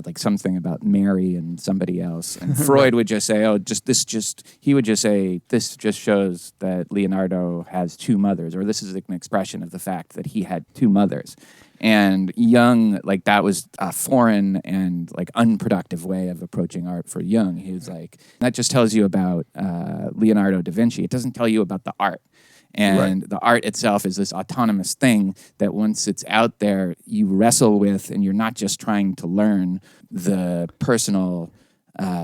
Speaker 5: like something about Mary and somebody else. And Freud would just say, he would just say, this just shows that Leonardo has 2 mothers, or this is an expression of the fact that he had 2 mothers. And Jung, like, that was a foreign and like unproductive way of approaching art for Jung. He was like, that just tells you about Leonardo da Vinci. It doesn't tell you about the art. And the art itself is this autonomous thing that once it's out there, you wrestle with, and you're not just trying to learn the personal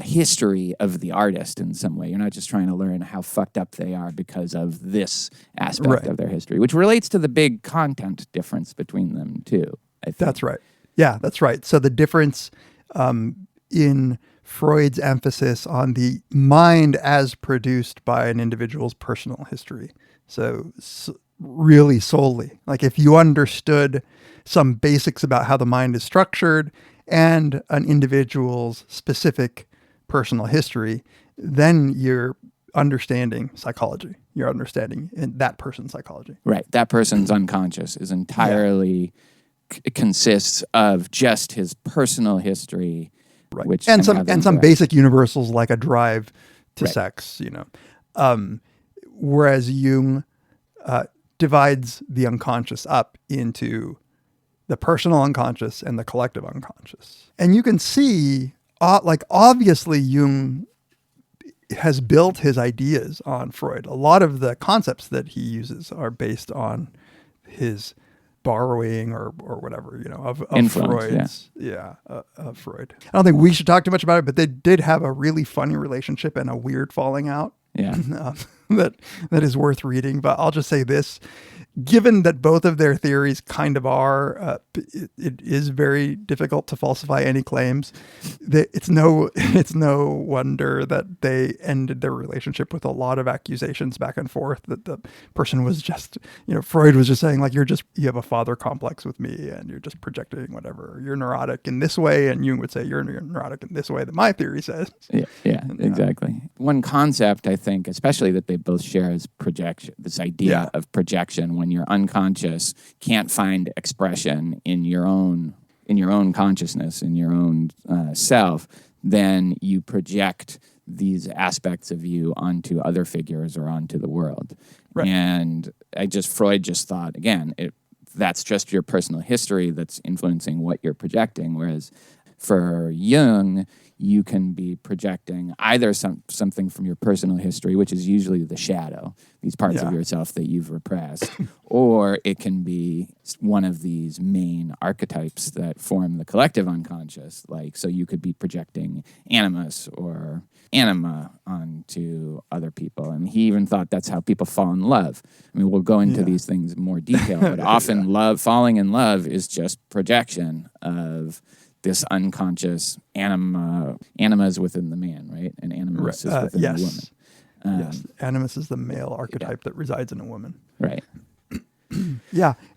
Speaker 5: history of the artist in some way. You're not just trying to learn how fucked up they are because of this aspect of their history, which relates to the big content difference between them too, I think.
Speaker 6: That's right. Yeah, that's right. So the difference in Freud's emphasis on the mind as produced by an individual's personal history. So really solely, like if you understood some basics about how the mind is structured and an individual's specific personal history, then you're understanding psychology. You're understanding that person's psychology.
Speaker 5: Right. That person's unconscious is entirely consists of just his personal history, which
Speaker 6: and some basic universals like a drive to sex. Whereas Jung divides the unconscious up into the personal unconscious and the collective unconscious. And you can see, obviously Jung has built his ideas on Freud. A lot of the concepts that he uses are based on his borrowing or whatever, of Freud's. Of Freud. I don't think we should talk too much about it, but they did have a really funny relationship and a weird falling out. That is worth reading. But I'll just say this, given that both of their theories kind of are, it is very difficult to falsify any claims. It's no wonder that they ended their relationship with a lot of accusations back and forth that the person was just, Freud was just saying, like, you have a father complex with me and you're just projecting whatever. You're neurotic in this way. And Jung would say, you're neurotic in this way that my theory says.
Speaker 5: Exactly. One concept, I think, especially that they both share is projection, this idea of projection. When your unconscious can't find expression in your own consciousness, in your own self, then you project these aspects of you onto other figures or onto the world. And Freud just thought, again, that's just your personal history that's influencing what you're projecting, whereas for Jung, you can be projecting either something from your personal history, which is usually the shadow, these parts of yourself that you've repressed, or it can be one of these main archetypes that form the collective unconscious. So you could be projecting animus or anima onto other people. And he even thought that's how people fall in love. I mean, we'll go into these things in more detail, but often falling in love is just projection of this unconscious anima is within the man, right? And animus is within the woman.
Speaker 6: Animus is the male archetype that resides in a woman.
Speaker 5: Right.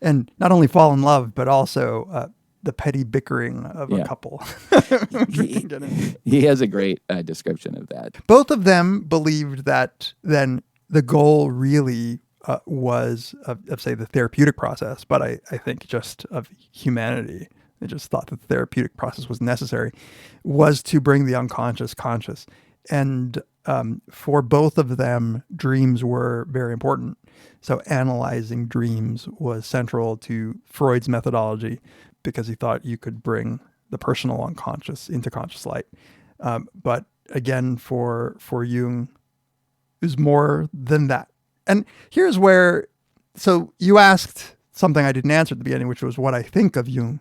Speaker 6: And not only fall in love, but also the petty bickering of a couple.
Speaker 5: He has a great description of that.
Speaker 6: Both of them believed that then the goal really was of, say, the therapeutic process, but I think just of humanity. They just thought that the therapeutic process was necessary, was to bring the unconscious conscious. And for both of them, dreams were very important. So analyzing dreams was central to Freud's methodology because he thought you could bring the personal unconscious into conscious light. But again, for Jung, is more than that. And here's where, so you asked something I didn't answer at the beginning, which was what I think of Jung.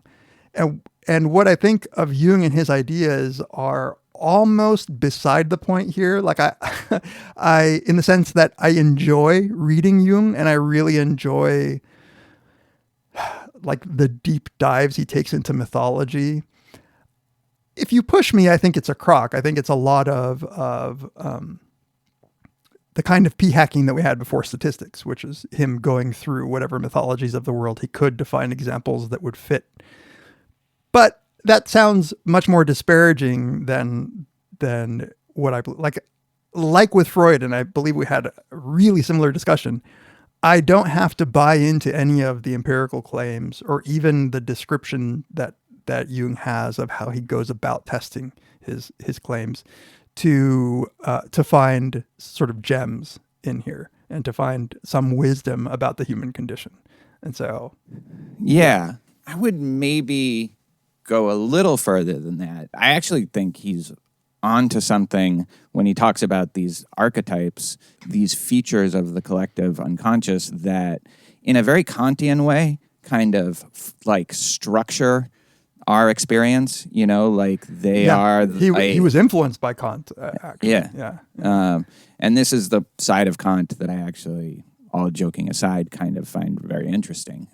Speaker 6: And what I think of Jung and his ideas are almost beside the point here. Like I in the sense that I enjoy reading Jung, and I really enjoy like the deep dives he takes into mythology. If you push me, I think it's a crock. I think it's a lot of the kind of p-hacking that we had before statistics, which is him going through whatever mythologies of the world he could to find examples that would fit. But that sounds much more disparaging than what I believe. Like with Freud, and I believe we had a really similar discussion, I don't have to buy into any of the empirical claims or even the description that Jung has of how he goes about testing his claims to find sort of gems in here and to find some wisdom about the human condition. And so,
Speaker 5: yeah, I would maybe go a little further than that. I actually think he's onto something when he talks about these archetypes, these features of the collective unconscious that, in a very Kantian way, kind of like structure our experience. You know, like they are.
Speaker 6: He was influenced by Kant. Actually.
Speaker 5: Yeah. And this is the side of Kant that I actually, all joking aside, kind of find very interesting.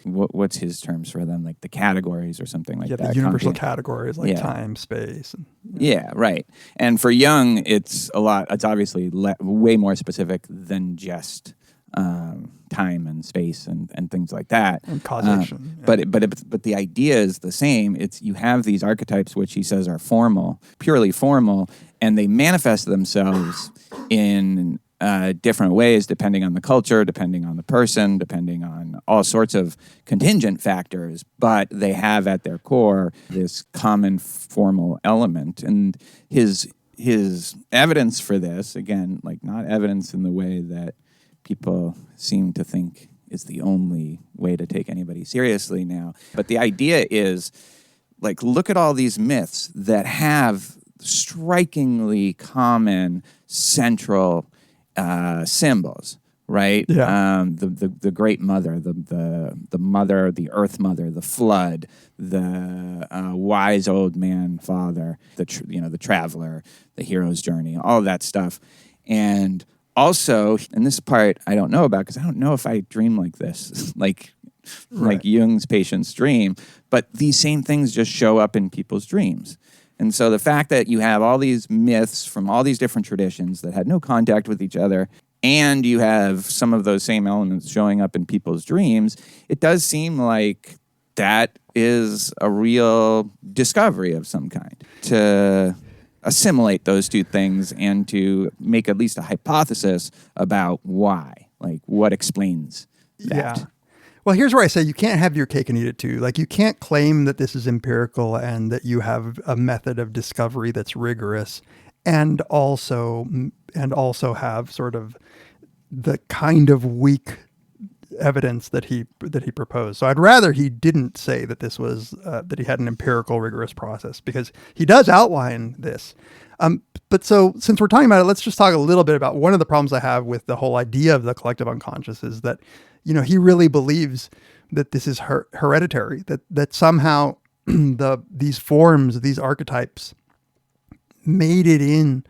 Speaker 5: What's his terms for them? Like the categories or something like that?
Speaker 6: The universal categories like time, space.
Speaker 5: Yeah, right. And for Jung, it's obviously way more specific than just time and space and things like that.
Speaker 6: And causation.
Speaker 5: But the idea is the same. You have these archetypes, which he says are formal, purely formal, and they manifest themselves in different ways depending on the culture, depending on the person, depending on all sorts of contingent factors, but they have at their core this common formal element. And his evidence for this, again, like not evidence in the way that people seem to think is the only way to take anybody seriously now, but the idea is, like, look at all these myths that have strikingly common central symbols, right?
Speaker 6: Yeah.
Speaker 5: The great mother, the mother, the earth mother, the flood, the wise old man father, the traveler, the hero's journey, all of that stuff. And also, and this part I don't know about because I don't know if I dream like this, like Jung's patients dream, but these same things just show up in people's dreams. And so the fact that you have all these myths from all these different traditions that had no contact with each other, and you have some of those same elements showing up in people's dreams, it does seem like that is a real discovery of some kind. To assimilate those two things and to make at least a hypothesis about why, like what explains that.
Speaker 6: Yeah. Well, here's where I say you can't have your cake and eat it too. Like, you can't claim that this is empirical and that you have a method of discovery that's rigorous and also have sort of the kind of weak evidence that he proposed. So I'd rather he didn't say that this was that he had an empirical rigorous process, because he does outline this. But so since we're talking about it, let's just talk a little bit about one of the problems I have with the whole idea of the collective unconscious is that, he really believes that this is hereditary, that somehow these forms, these archetypes made it in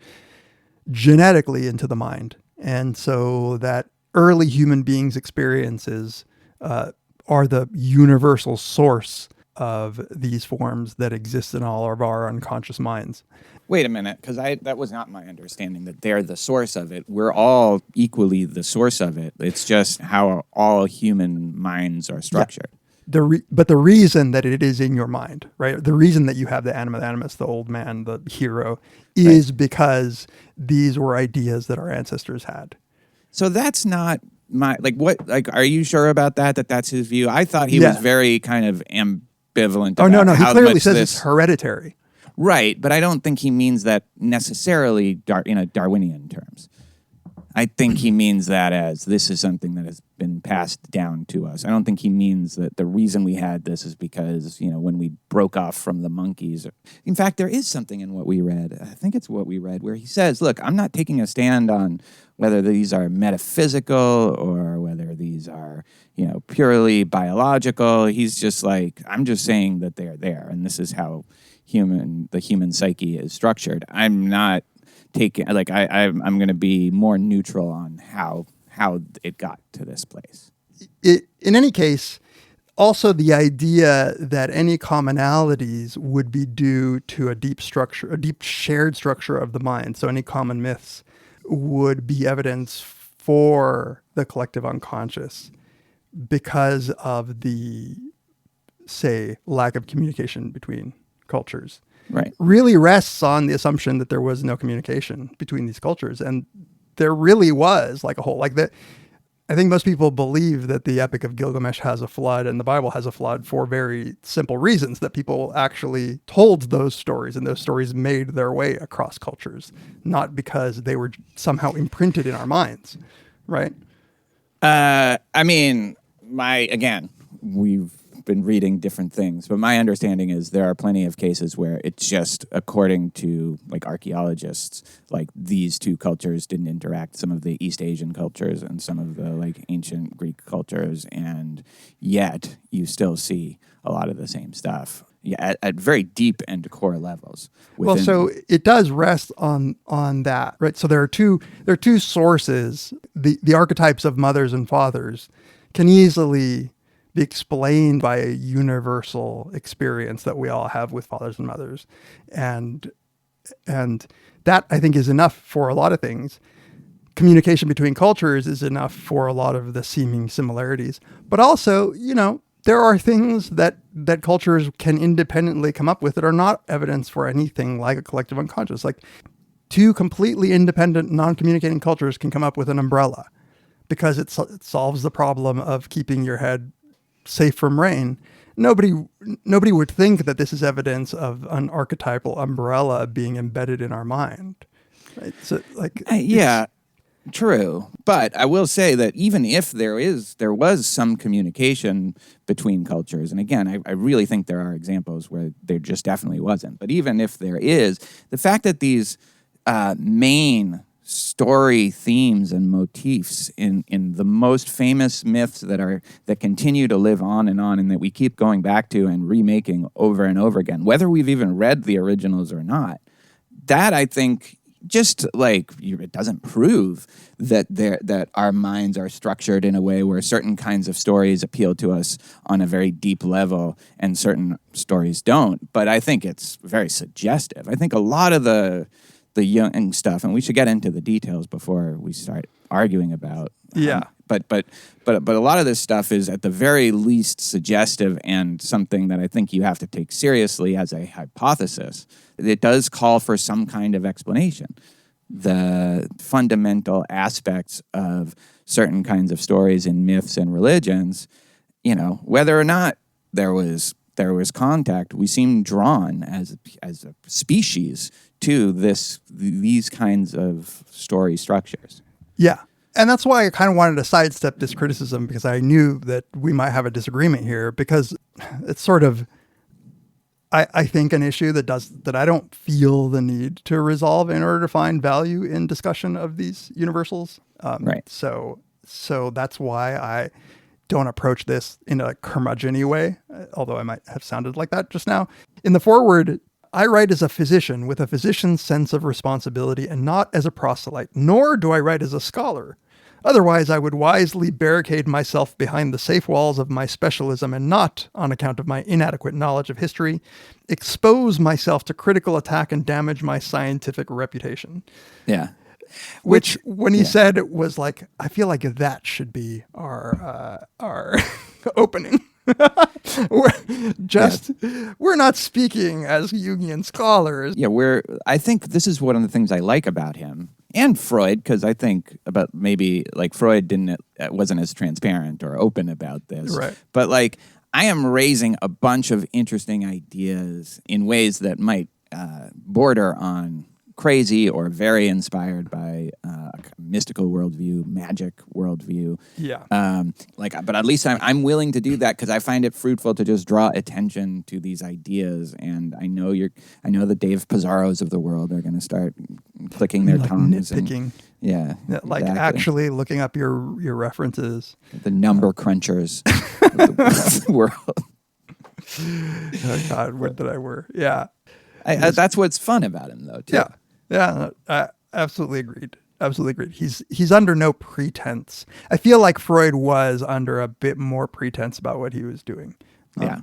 Speaker 6: genetically into the mind. And so that early human beings' experiences are the universal source of these forms that exist in all of our unconscious minds.
Speaker 5: Wait a minute, because that was not my understanding, that they're the source of it. We're all equally the source of it. It's just how all human minds are structured.
Speaker 6: Yeah. But the reason that it is in your mind, right? The reason that you have the animus, the old man, the hero, is because these were ideas that our ancestors had.
Speaker 5: So that's not are you sure about that that's his view? I thought he was very kind of ambivalent about
Speaker 6: no, he
Speaker 5: how
Speaker 6: clearly
Speaker 5: much
Speaker 6: says it's hereditary.
Speaker 5: Right, but I don't think he means that necessarily in a Darwinian terms. I think he means that as this is something that has been passed down to us. I don't think he means that the reason we had this is because, when we broke off from the monkeys. In fact, there is something in what we read. I think it's what we read where he says, look, I'm not taking a stand on whether these are metaphysical or whether these are, purely biological. He's just like, I'm just saying that they're there. And this is how the human psyche is structured. I'm not taking, I'm going to be more neutral on how it got to this place.
Speaker 6: In any case, also the idea that any commonalities would be due to a deep shared structure of the mind. So any common myths would be evidence for the collective unconscious because of the, say, lack of communication between cultures.
Speaker 5: Right.
Speaker 6: Really rests on the assumption that there was no communication between these cultures. And there really was like a whole, like that. I think most people believe that the Epic of Gilgamesh has a flood and the Bible has a flood for very simple reasons, that people actually told those stories and those stories made their way across cultures, not because they were somehow imprinted in our minds. Right.
Speaker 5: We've been reading different things, but my understanding is there are plenty of cases where it's just according to archaeologists, these two cultures didn't interact, some of the East Asian cultures and some of the ancient Greek cultures, and yet you still see a lot of the same stuff at very deep and core levels.
Speaker 6: Well, so it does rest on that, right? So there are two sources. The archetypes of mothers and fathers can easily be explained by a universal experience that we all have with fathers and mothers. And that, I think, is enough for a lot of things. Communication between cultures is enough for a lot of the seeming similarities. But also, there are things that cultures can independently come up with that are not evidence for anything like a collective unconscious. Like two completely independent, non-communicating cultures can come up with an umbrella because it solves the problem of keeping your head safe from rain. Nobody would think that this is evidence of an archetypal umbrella being embedded in our mind. Right? So,
Speaker 5: true. But I will say that even if there was some communication between cultures, and again, I really think there are examples where there just definitely wasn't. But even if there is, the fact that these main story themes and motifs in the most famous myths that continue to live on and that we keep going back to and remaking over and over again, whether we've even read the originals or not, that I think just it doesn't prove that our minds are structured in a way where certain kinds of stories appeal to us on a very deep level and certain stories don't. But I think it's very suggestive. I think a lot of the Jung stuff, and we should get into the details before we start arguing about. But a lot of this stuff is at the very least suggestive and something that I think you have to take seriously as a hypothesis. It does call for some kind of explanation. The fundamental aspects of certain kinds of stories in myths and religions, whether or not there was contact, we seem drawn as a species to these kinds of story structures.
Speaker 6: Yeah. And that's why I kind of wanted to sidestep this criticism, because I knew that we might have a disagreement here, because it's sort of, I think, an issue that I don't feel the need to resolve in order to find value in discussion of these universals.
Speaker 5: Right.
Speaker 6: So that's why I don't approach this in a curmudgeon-y way, although I might have sounded like that just now. In the foreword, I write as a physician with a physician's sense of responsibility and not as a proselyte, nor do I write as a scholar. Otherwise, I would wisely barricade myself behind the safe walls of my specialism and not, on account of my inadequate knowledge of history, expose myself to critical attack and damage my scientific reputation.
Speaker 5: Yeah.
Speaker 6: Which when he said it was like, I feel like that should be our opening. We're not speaking as Jungian scholars.
Speaker 5: Yeah, I think this is one of the things I like about him and Freud, because I think about maybe Freud wasn't as transparent or open about this.
Speaker 6: Right.
Speaker 5: But I am raising a bunch of interesting ideas in ways that might border on crazy or very inspired by a mystical worldview, magic worldview.
Speaker 6: Yeah.
Speaker 5: But at least I'm willing to do that because I find it fruitful to just draw attention to these ideas. And I know the Dave Pizarros of the world are going to start clicking their tongues.
Speaker 6: Nitpicking.
Speaker 5: Yeah.
Speaker 6: Like
Speaker 5: exactly.
Speaker 6: actually looking up your references.
Speaker 5: The number crunchers of the world.
Speaker 6: Oh God, what did I wear? Yeah.
Speaker 5: That's what's fun about him, though, too.
Speaker 6: Yeah. Absolutely agreed. He's under no pretense. I feel like Freud was under a bit more pretense about what he was doing.
Speaker 5: Yeah.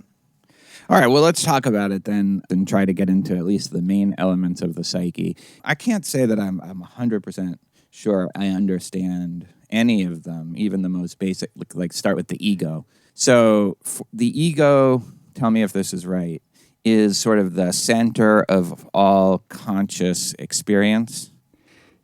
Speaker 5: All right, well, let's talk about it then and try to get into at least the main elements of the psyche. I can't say that I'm 100% sure I understand any of them, even the most basic, like start with the ego. So the ego, tell me if this is right, is sort of the center of all conscious experience.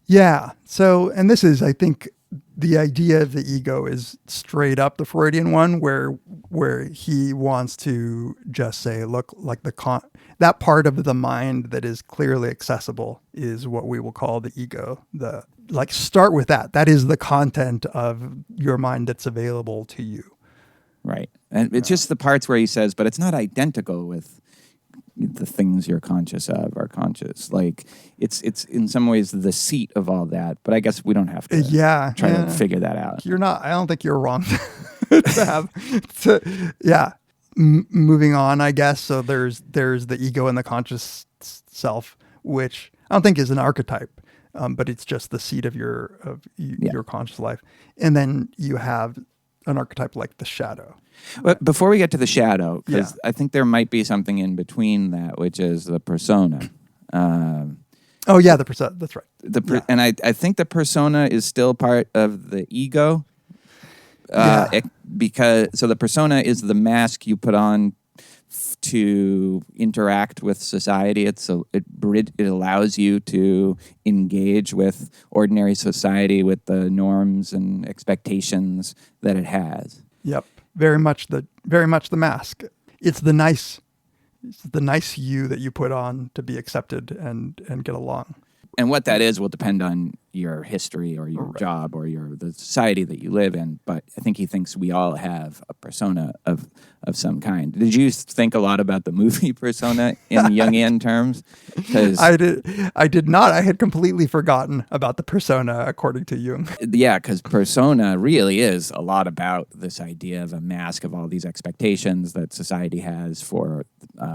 Speaker 6: Yeah. So, and this is, I think, the idea of the ego is straight up the Freudian one, where he wants to just say, look, like that part of the mind that is clearly accessible is what we will call the ego. Start with that. That is the content of your mind that's available to you.
Speaker 5: Right. And it's just the parts where he says, but it's not identical with the things you're conscious of are conscious. Like it's in some ways the seat of all that, but I guess we don't have to try to figure that out.
Speaker 6: I don't think you're wrong to have moving on, I guess. So there's the ego and the conscious self, which I don't think is an archetype, but it's just the seat of your conscious life. And then you have an archetype like the shadow.
Speaker 5: But before we get to the shadow, because I think there might be something in between that, which is the persona.
Speaker 6: The persona. That's right.
Speaker 5: And I think the persona is still part of the ego. Because the persona is the mask you put on to interact with society. It allows you to engage with ordinary society with the norms and expectations that it has.
Speaker 6: Yep. Very much the mask. It's the nice you that you put on to be accepted and get along.
Speaker 5: And what that is will depend on your history or your job or the society that you live in. But I think he thinks we all have a persona of some kind. Did you think a lot about the movie Persona in Jungian terms?
Speaker 6: I did not. I had completely forgotten about the persona according to Jung.
Speaker 5: Yeah, because persona really is a lot about this idea of a mask of all these expectations that society has for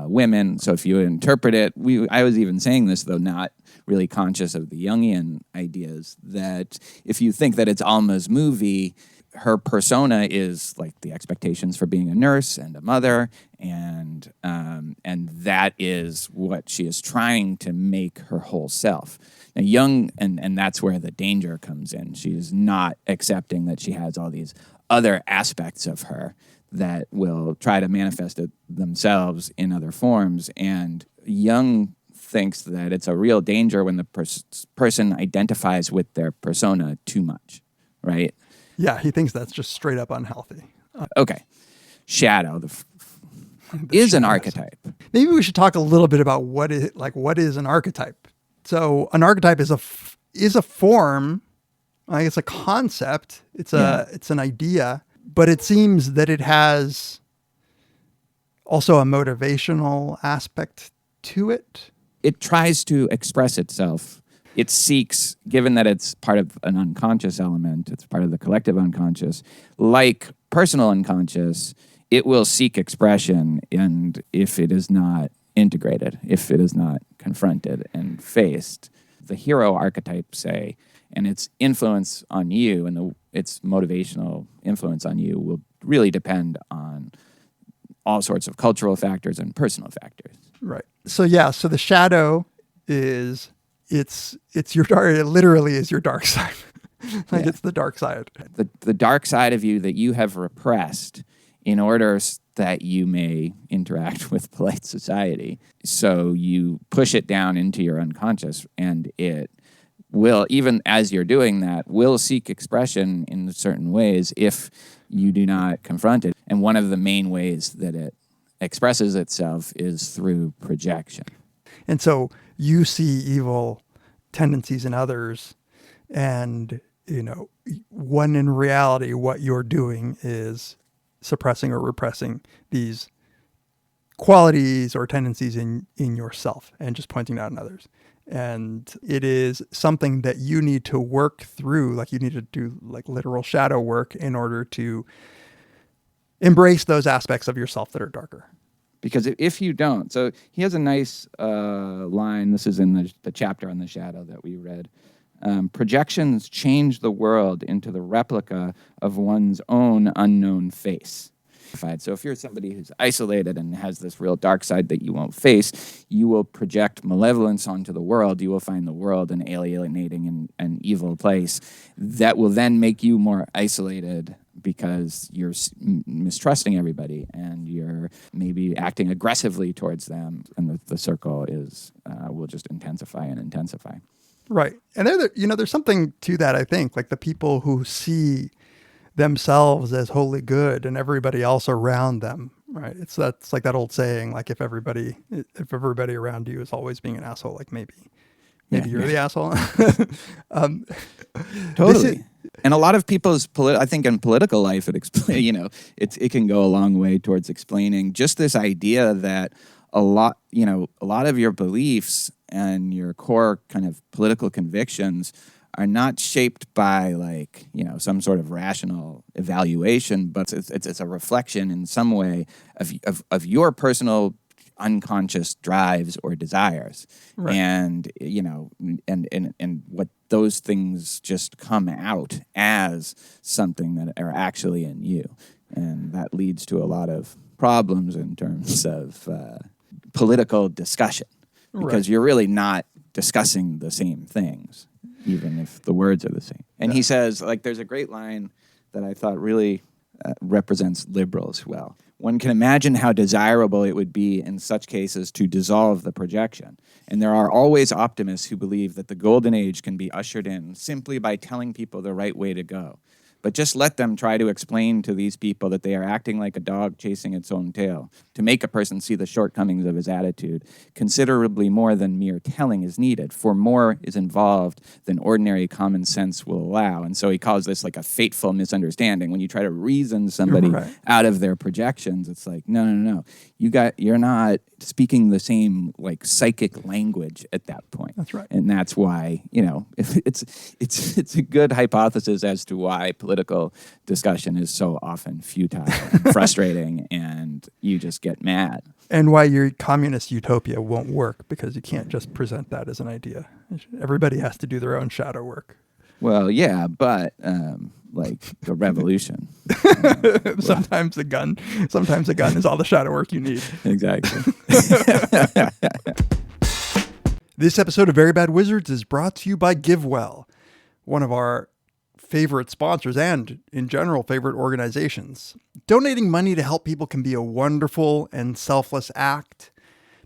Speaker 5: women. So if you interpret it, I was even saying this, though not really conscious of the Jungian ideas, that if you think that it's Alma's movie, her persona is like the expectations for being a nurse and a mother, and that is what she is trying to make her whole self. Now Jung, and that's where the danger comes in. She is not accepting that she has all these other aspects of her that will try to manifest themselves in other forms, and Jung thinks that it's a real danger when the person identifies with their persona too much, right?
Speaker 6: Yeah, he thinks that's just straight up unhealthy.
Speaker 5: Okay. Shadow is an archetype.
Speaker 6: Maybe we should talk a little bit about what is an archetype. So an archetype is a form, like it's a concept, it's an idea, but it seems that it has also a motivational aspect to it.
Speaker 5: It tries to express itself. It seeks, given that it's part of an unconscious element, it's part of the collective unconscious, like personal unconscious, it will seek expression, and if it is not integrated, if it is not confronted and faced, the hero archetype, say, and its influence on you and its motivational influence on you will really depend on all sorts of cultural factors and personal factors.
Speaker 6: Right. So the shadow is it's your dark. It literally is your dark side. It's the dark side.
Speaker 5: The dark side of you that you have repressed in order that you may interact with polite society. So you push it down into your unconscious, and it will, even as you're doing that, will seek expression in certain ways if you do not confront it. And one of the main ways that it expresses itself is through projection.
Speaker 6: And so you see evil tendencies in others, and when in reality what you're doing is suppressing or repressing these qualities or tendencies in yourself and just pointing it out in others. And it is something that you need to work through, like you need to do like literal shadow work in order to embrace those aspects of yourself that are darker.
Speaker 5: Because if you don't, so he has a nice line, this is in the chapter on the shadow that we read. Projections change the world into the replica of one's own unknown face. So if you're somebody who's isolated and has this real dark side that you won't face, you will project malevolence onto the world. You will find the world an alienating and evil place that will then make you more isolated because you're mistrusting everybody and you're maybe acting aggressively towards them, and the circle will just intensify and intensify.
Speaker 6: Right. And there's something to that, I think, like the people who see themselves as wholly good and everybody else around them, right? That's like that old saying, like if everybody around you is always being an asshole, like maybe you're the asshole.
Speaker 5: Totally. And a lot of people's I think in political life, it can go a long way towards explaining just this idea that a lot of your beliefs and your core kind of political convictions are not shaped by some sort of rational evaluation, but it's a reflection in some way of your personal unconscious drives or desires. Right. And what those things just come out as something that are actually in you. And that leads to a lot of problems in terms of political discussion, because you're really not discussing the same things, even if the words are the same. And he says, there's a great line that I thought really represents liberals well. One can imagine how desirable it would be in such cases to dissolve the projection. And there are always optimists who believe that the golden age can be ushered in simply by telling people the right way to go. But just let them try to explain to these people that they are acting like a dog chasing its own tail. To make a person see the shortcomings of his attitude, considerably more than mere telling is needed, for more is involved than ordinary common sense will allow. And so he calls this like a fateful misunderstanding. When you try to reason somebody out of their projections, it's like, no. You're not speaking the same psychic language at that point.
Speaker 6: That's right.
Speaker 5: And that's why, it's a good hypothesis as to why political discussion is so often futile and frustrating, and you just get mad.
Speaker 6: And why your communist utopia won't work, because you can't just present that as an idea. Everybody has to do their own shadow work.
Speaker 5: Well, yeah, but the revolution.
Speaker 6: Sometimes the gun is all the shadow work you need.
Speaker 5: Exactly.
Speaker 6: This episode of Very Bad Wizards is brought to you by GiveWell, one of our favorite sponsors and, in general, favorite organizations. Donating money to help people can be a wonderful and selfless act,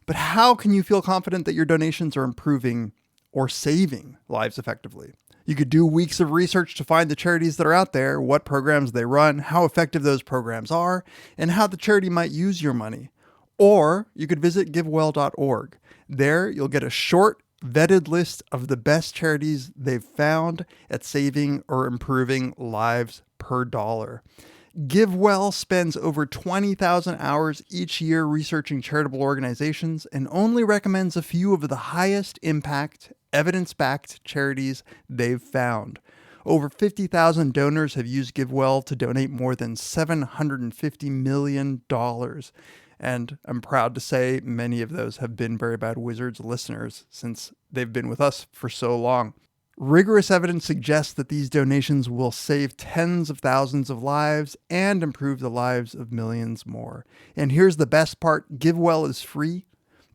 Speaker 6: but how can you feel confident that your donations are improving or saving lives effectively? You could do weeks of research to find the charities that are out there, what programs they run, how effective those programs are, and how the charity might use your money. Or you could visit givewell.org. There you'll get a short, vetted list of the best charities they've found at saving or improving lives per dollar. GiveWell spends over 20,000 hours each year researching charitable organizations and only recommends a few of the highest impact, evidence-backed charities they've found. Over 50,000 donors have used GiveWell to donate more than $750 million. And I'm proud to say many of those have been Very Bad Wizards listeners since they've been with us for so long. Rigorous evidence suggests that these donations will save tens of thousands of lives and improve the lives of millions more. And here's the best part. GiveWell is free.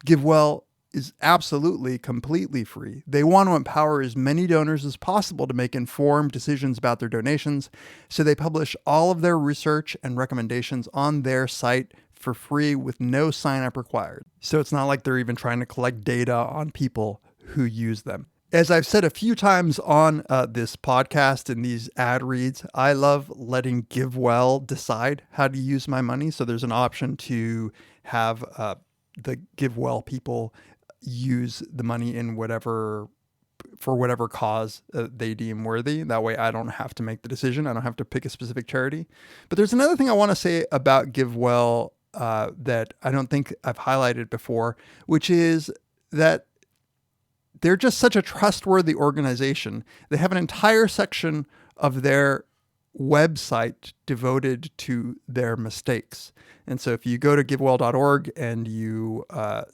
Speaker 6: GiveWell is absolutely, completely free. They want to empower as many donors as possible to make informed decisions about their donations, so they publish all of their research and recommendations on their site for free with no sign-up required. So it's not like they're even trying to collect data on people who use them. As I've said a few times on this podcast and these ad reads, I love letting GiveWell decide how to use my money. So there's an option to have the GiveWell people use the money in whatever for whatever cause they deem worthy. That way I don't have to make the decision. I don't have to pick a specific charity. But there's another thing I want to say about GiveWell that I don't think I've highlighted before, which is that they're just such a trustworthy organization. They have an entire section of their website devoted to their mistakes. And so if you go to givewell.org and you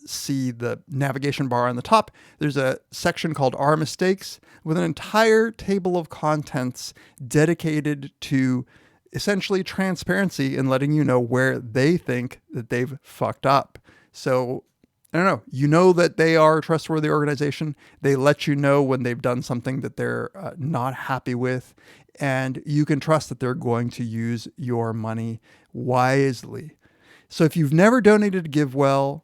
Speaker 6: see the navigation bar on the top, there's a section called Our Mistakes with an entire table of contents dedicated to essentially transparency and letting you know where they think that they've fucked up. So I don't know. You know that they are a trustworthy organization. They let you know when they've done something that they're not happy with, and you can trust that they're going to use your money wisely. So if you've never donated to GiveWell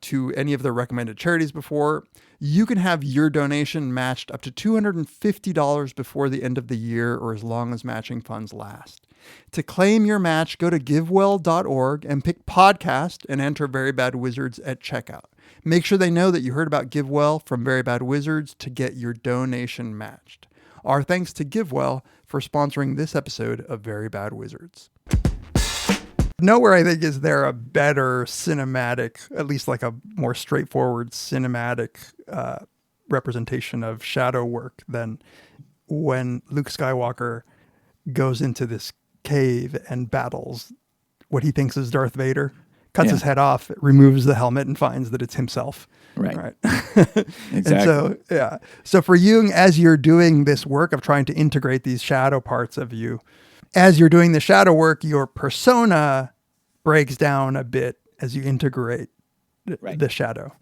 Speaker 6: to any of their recommended charities before, you can have your donation matched up to $250 before the end of the year or as long as matching funds last. To claim your match, go to givewell.org and pick podcast and enter Very Bad Wizards at checkout. Make sure they know that you heard about GiveWell from Very Bad Wizards to get your donation matched. Our thanks to GiveWell for sponsoring this episode of Very Bad Wizards. Nowhere, I think, is there a better cinematic, at least like a more straightforward cinematic representation of shadow work than when Luke Skywalker goes into this cave and battles what he thinks is Darth Vader, cuts his head off, removes the helmet, and finds that it's himself.
Speaker 5: Right.
Speaker 6: Exactly. And so for Jung, as you're doing this work of trying to integrate these shadow parts of you, as you're doing the shadow work, your persona breaks down a bit as you integrate the shadow.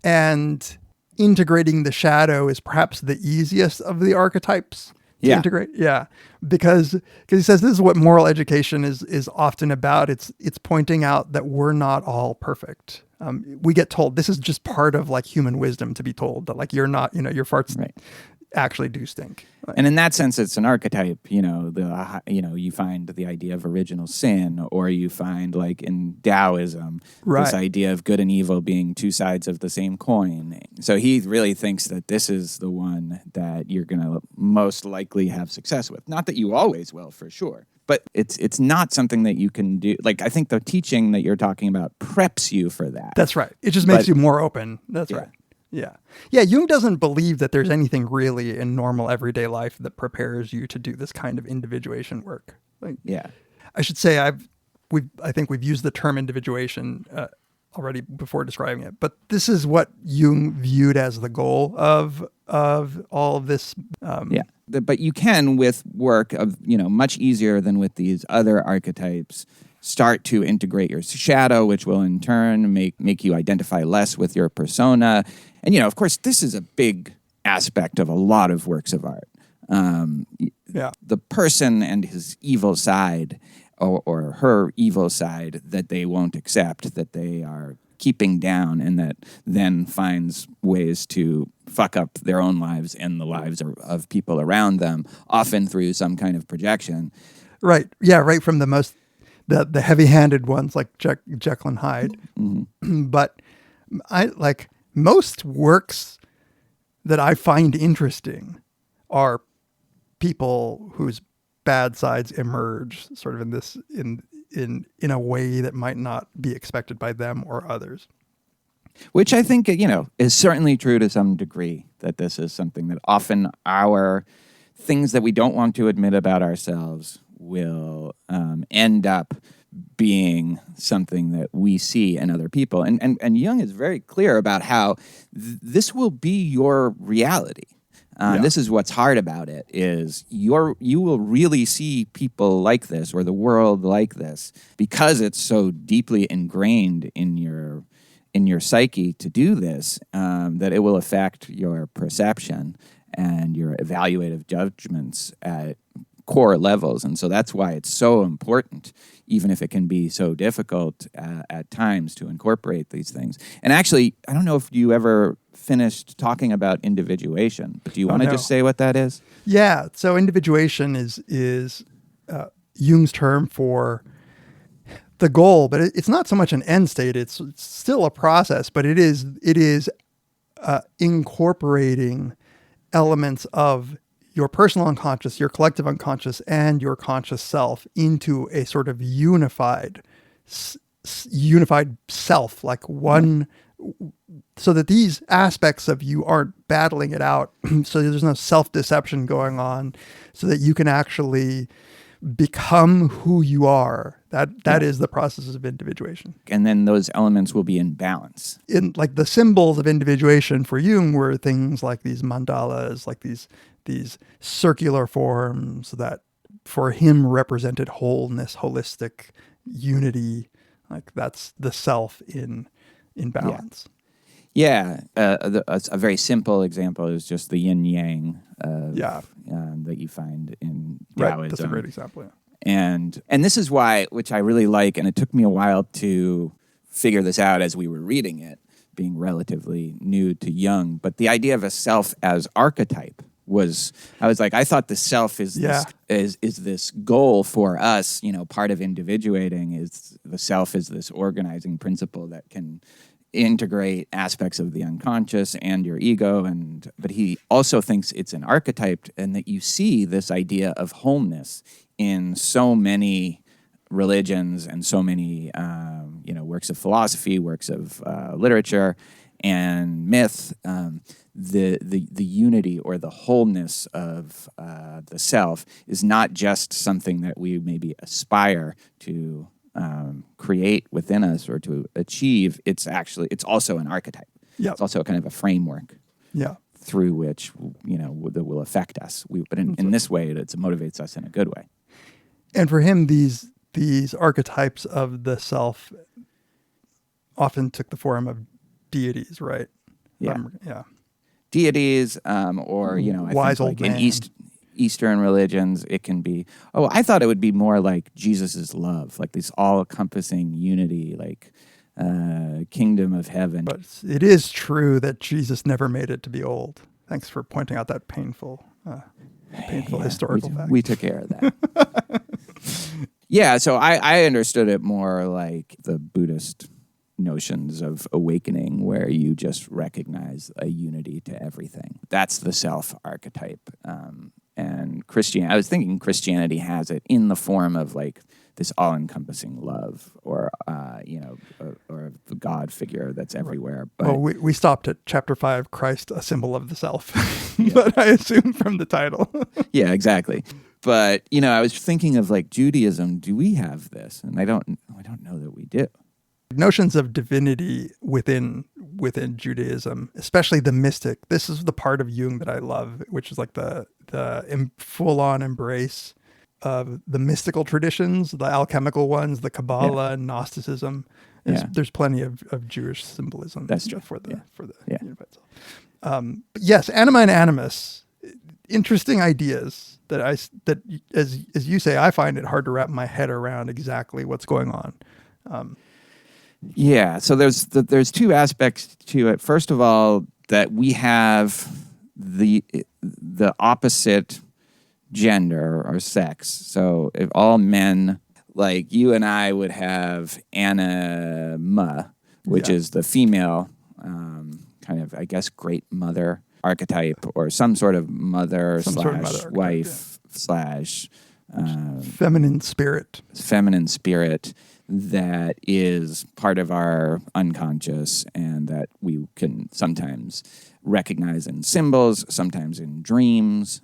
Speaker 6: And integrating the shadow is perhaps the easiest of the archetypes to integrate. Yeah. Because he says this is what moral education is often about. It's pointing out that we're not all perfect. We get told this is just part of like human wisdom to be told that like you're not, your farts actually do stink.
Speaker 5: And in that sense, it's an archetype. You find the idea of original sin, or you find like in Taoism, this idea of good and evil being two sides of the same coin. So he really thinks that this is the one that you're going to most likely have success with. Not that you always will, for sure. But it's not something that you can do. Like, I think the teaching that you're talking about preps you for that.
Speaker 6: That's right. It just makes you more open. That's right. Yeah. Yeah. Jung doesn't believe that there's anything really in normal everyday life that prepares you to do this kind of individuation work. I should say I think we've used the term individuation already before describing it, but this is what Jung viewed as the goal of all of this.
Speaker 5: But you can, with work of, much easier than with these other archetypes, start to integrate your shadow, which will in turn make you identify less with your persona. And, of course, this is a big aspect of a lot of works of art. The person and his evil side or her evil side that they won't accept, that they are keeping down, and that then finds ways to fuck up their own lives and the lives of people around them, often through some kind of projection.
Speaker 6: Right. Yeah, right from the heavy-handed ones like Jekyll and Hyde. Mm-hmm. But I like most works that I find interesting are people whose bad sides emerge sort of in this in a way that might not be expected by them or others.
Speaker 5: Which I think, is certainly true to some degree, that this is something that often our things that we don't want to admit about ourselves will end up being something that we see in other people. And Jung is very clear about how this will be your reality. This is what's hard about it, is you will really see people like this, or the world like this, because it's so deeply ingrained in your psyche to do this, that it will affect your perception and your evaluative judgments at core levels. And so that's why it's so important, even if it can be so difficult at times, to incorporate these things. And actually, I don't know if you ever finished talking about individuation, but do you want to just say what that is?
Speaker 6: Yeah. So individuation is Jung's term for the goal, but it's not so much an end state. It's still a process, but it is incorporating elements of your personal unconscious, your collective unconscious, and your conscious self into a sort of unified self, like one, so that these aspects of you aren't battling it out. So there's no self-deception going on, so that you can actually become who you are. That is the process of individuation.
Speaker 5: And then those elements will be in balance.
Speaker 6: In like the symbols of individuation for Jung were things like these mandalas, like these circular forms that for him represented wholeness, holistic unity. Like that's the self in balance.
Speaker 5: Yeah. A very simple example is just the yin yang that you find in Taoism.
Speaker 6: Right, that's a great example. Yeah.
Speaker 5: And this is why, which I really like, and it took me a while to figure this out as we were reading it, being relatively new to Jung, but the idea of a self as archetype I thought the self is this goal for us, part of individuating is the self is this organizing principle that can integrate aspects of the unconscious and your ego, but he also thinks it's an archetype, and that you see this idea of wholeness in so many religions and so many works of philosophy, works of literature and myth. The unity or the wholeness of the self is not just something that we maybe aspire to create within us or to achieve. It's also an archetype.
Speaker 6: Yeah.
Speaker 5: It's also a kind of a framework.
Speaker 6: Yeah.
Speaker 5: Through which that will affect us. But in this way, it motivates us in a good way.
Speaker 6: And for him, these archetypes of the self often took the form of deities, right?
Speaker 5: Yeah.
Speaker 6: Yeah.
Speaker 5: Deities, or I
Speaker 6: Wise
Speaker 5: think
Speaker 6: old
Speaker 5: like
Speaker 6: man.
Speaker 5: in Eastern religions, it can be. Oh, I thought it would be more like Jesus's love, like this all-encompassing unity, like kingdom of heaven.
Speaker 6: But it is true that Jesus never made it to be old. Thanks for pointing out that painful historical fact.
Speaker 5: We took care of that. Yeah, so I understood it more like the Buddhist notions of awakening, where you just recognize a unity to everything. That's the self archetype. And I was thinking Christianity has it in the form of like this all-encompassing love, or the God figure that's everywhere. But
Speaker 6: Well, we stopped at chapter 5, Christ, a symbol of the self. But I assume from the title.
Speaker 5: yeah, exactly. But I was thinking of like Judaism. Do we have this? And I don't know that we do.
Speaker 6: Notions of divinity within Judaism, especially the mystic. This is the part of Jung that I love, which is like the full-on embrace of the mystical traditions, the alchemical ones, the Kabbalah, and Gnosticism. There's plenty of Jewish symbolism.
Speaker 5: That's true.
Speaker 6: for the unified self. But yes, anima and animus, interesting ideas that as you say, I find it hard to wrap my head around exactly what's going on.
Speaker 5: Yeah, so there's two aspects to it. First of all, that we have the opposite gender or sex. So if all men, like you and I, would have anima, which is the female kind of, I guess, great mother archetype, or some sort of mother / wife /
Speaker 6: feminine spirit.
Speaker 5: That is part of our unconscious, and that we can sometimes recognize in symbols, sometimes in dreams.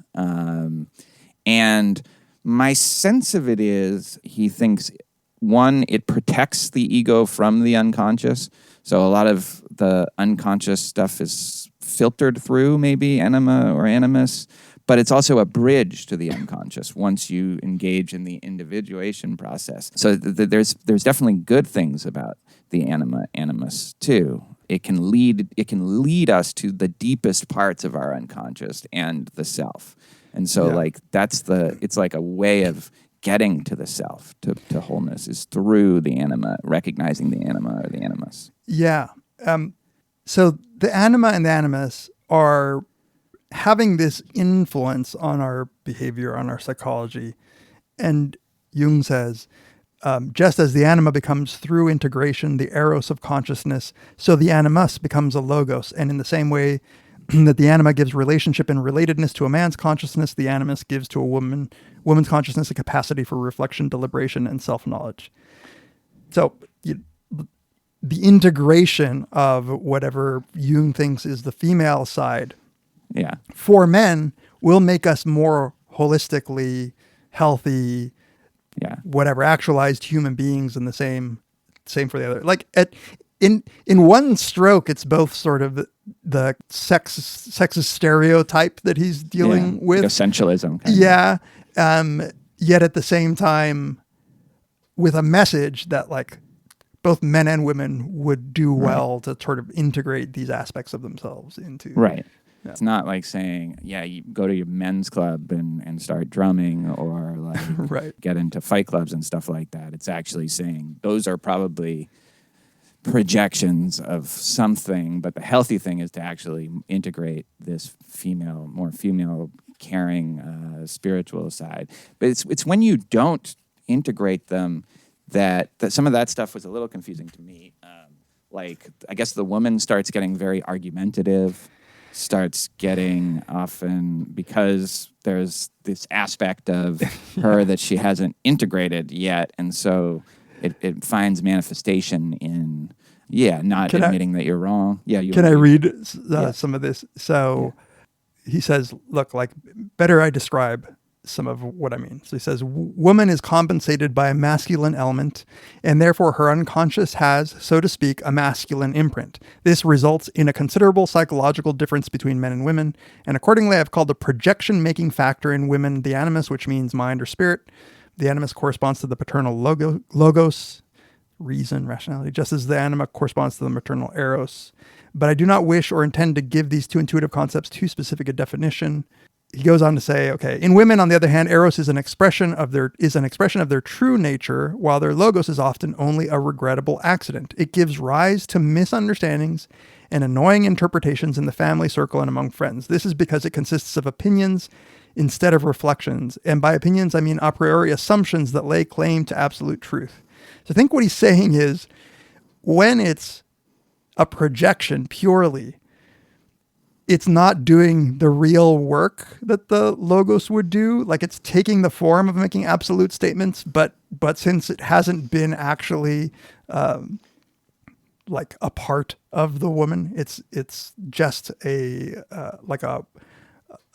Speaker 5: And my sense of it is, he thinks, one, it protects the ego from the unconscious. So a lot of the unconscious stuff is filtered through maybe anima or animus, but it's also a bridge to the unconscious once you engage in the individuation process. So there's definitely good things about the animus too. It can lead us to the deepest parts of our unconscious and the self. And so it's like a way of getting to the self, to wholeness, is through the anima, recognizing the anima or the animus.
Speaker 6: Yeah. So the anima and the animus are having this influence on our behavior, on our psychology. And Jung says, just as the anima becomes through integration the eros of consciousness, so the animus becomes a logos. And in the same way that the anima gives relationship and relatedness to a man's consciousness, the animus gives to a woman's consciousness a capacity for reflection, deliberation, and self-knowledge. So the integration of whatever Jung thinks is the female side for men will make us more holistically healthy, whatever, actualized human beings, and the same for the other. Like in one stroke, it's both sort of the sexist stereotype that he's dealing with,
Speaker 5: like essentialism.
Speaker 6: Yet at the same time, with a message that like both men and women would do well to sort of integrate these aspects of themselves into.
Speaker 5: Right. Yeah. It's not like saying, you go to your men's club and start drumming, or like get into fight clubs and stuff like that. It's actually saying those are probably projections of something, but the healthy thing is to actually integrate this more female, caring, spiritual side. But it's when you don't integrate them that some of that stuff was a little confusing to me. Like, I guess the woman starts getting very argumentative, starts getting often, because there's this aspect of her that she hasn't integrated yet, and so it finds manifestation in not admitting that you're wrong.
Speaker 6: Can I read some of this? So he says, look, like, better I describe some of what I mean. So he says, woman is compensated by a masculine element, and therefore her unconscious has, so to speak, a masculine imprint. This results in a considerable psychological difference between men and women, and accordingly I've called the projection-making factor in women the animus, which means mind or spirit. The animus corresponds to the paternal logos, reason, rationality, just as the anima corresponds to the maternal eros. But I do not wish or intend to give these two intuitive concepts too specific a definition. He goes on to say, okay, in women, on the other hand, eros is an expression of their true nature, while their logos is often only a regrettable accident. It gives rise to misunderstandings and annoying interpretations in the family circle and among friends. This is because it consists of opinions instead of reflections. And by opinions, I mean a priori assumptions that lay claim to absolute truth. So I think what he's saying is, when it's a projection purely, it's not doing the real work that the logos would do. Like, it's taking the form of making absolute statements, but since it hasn't been actually like a part of the woman, it's just a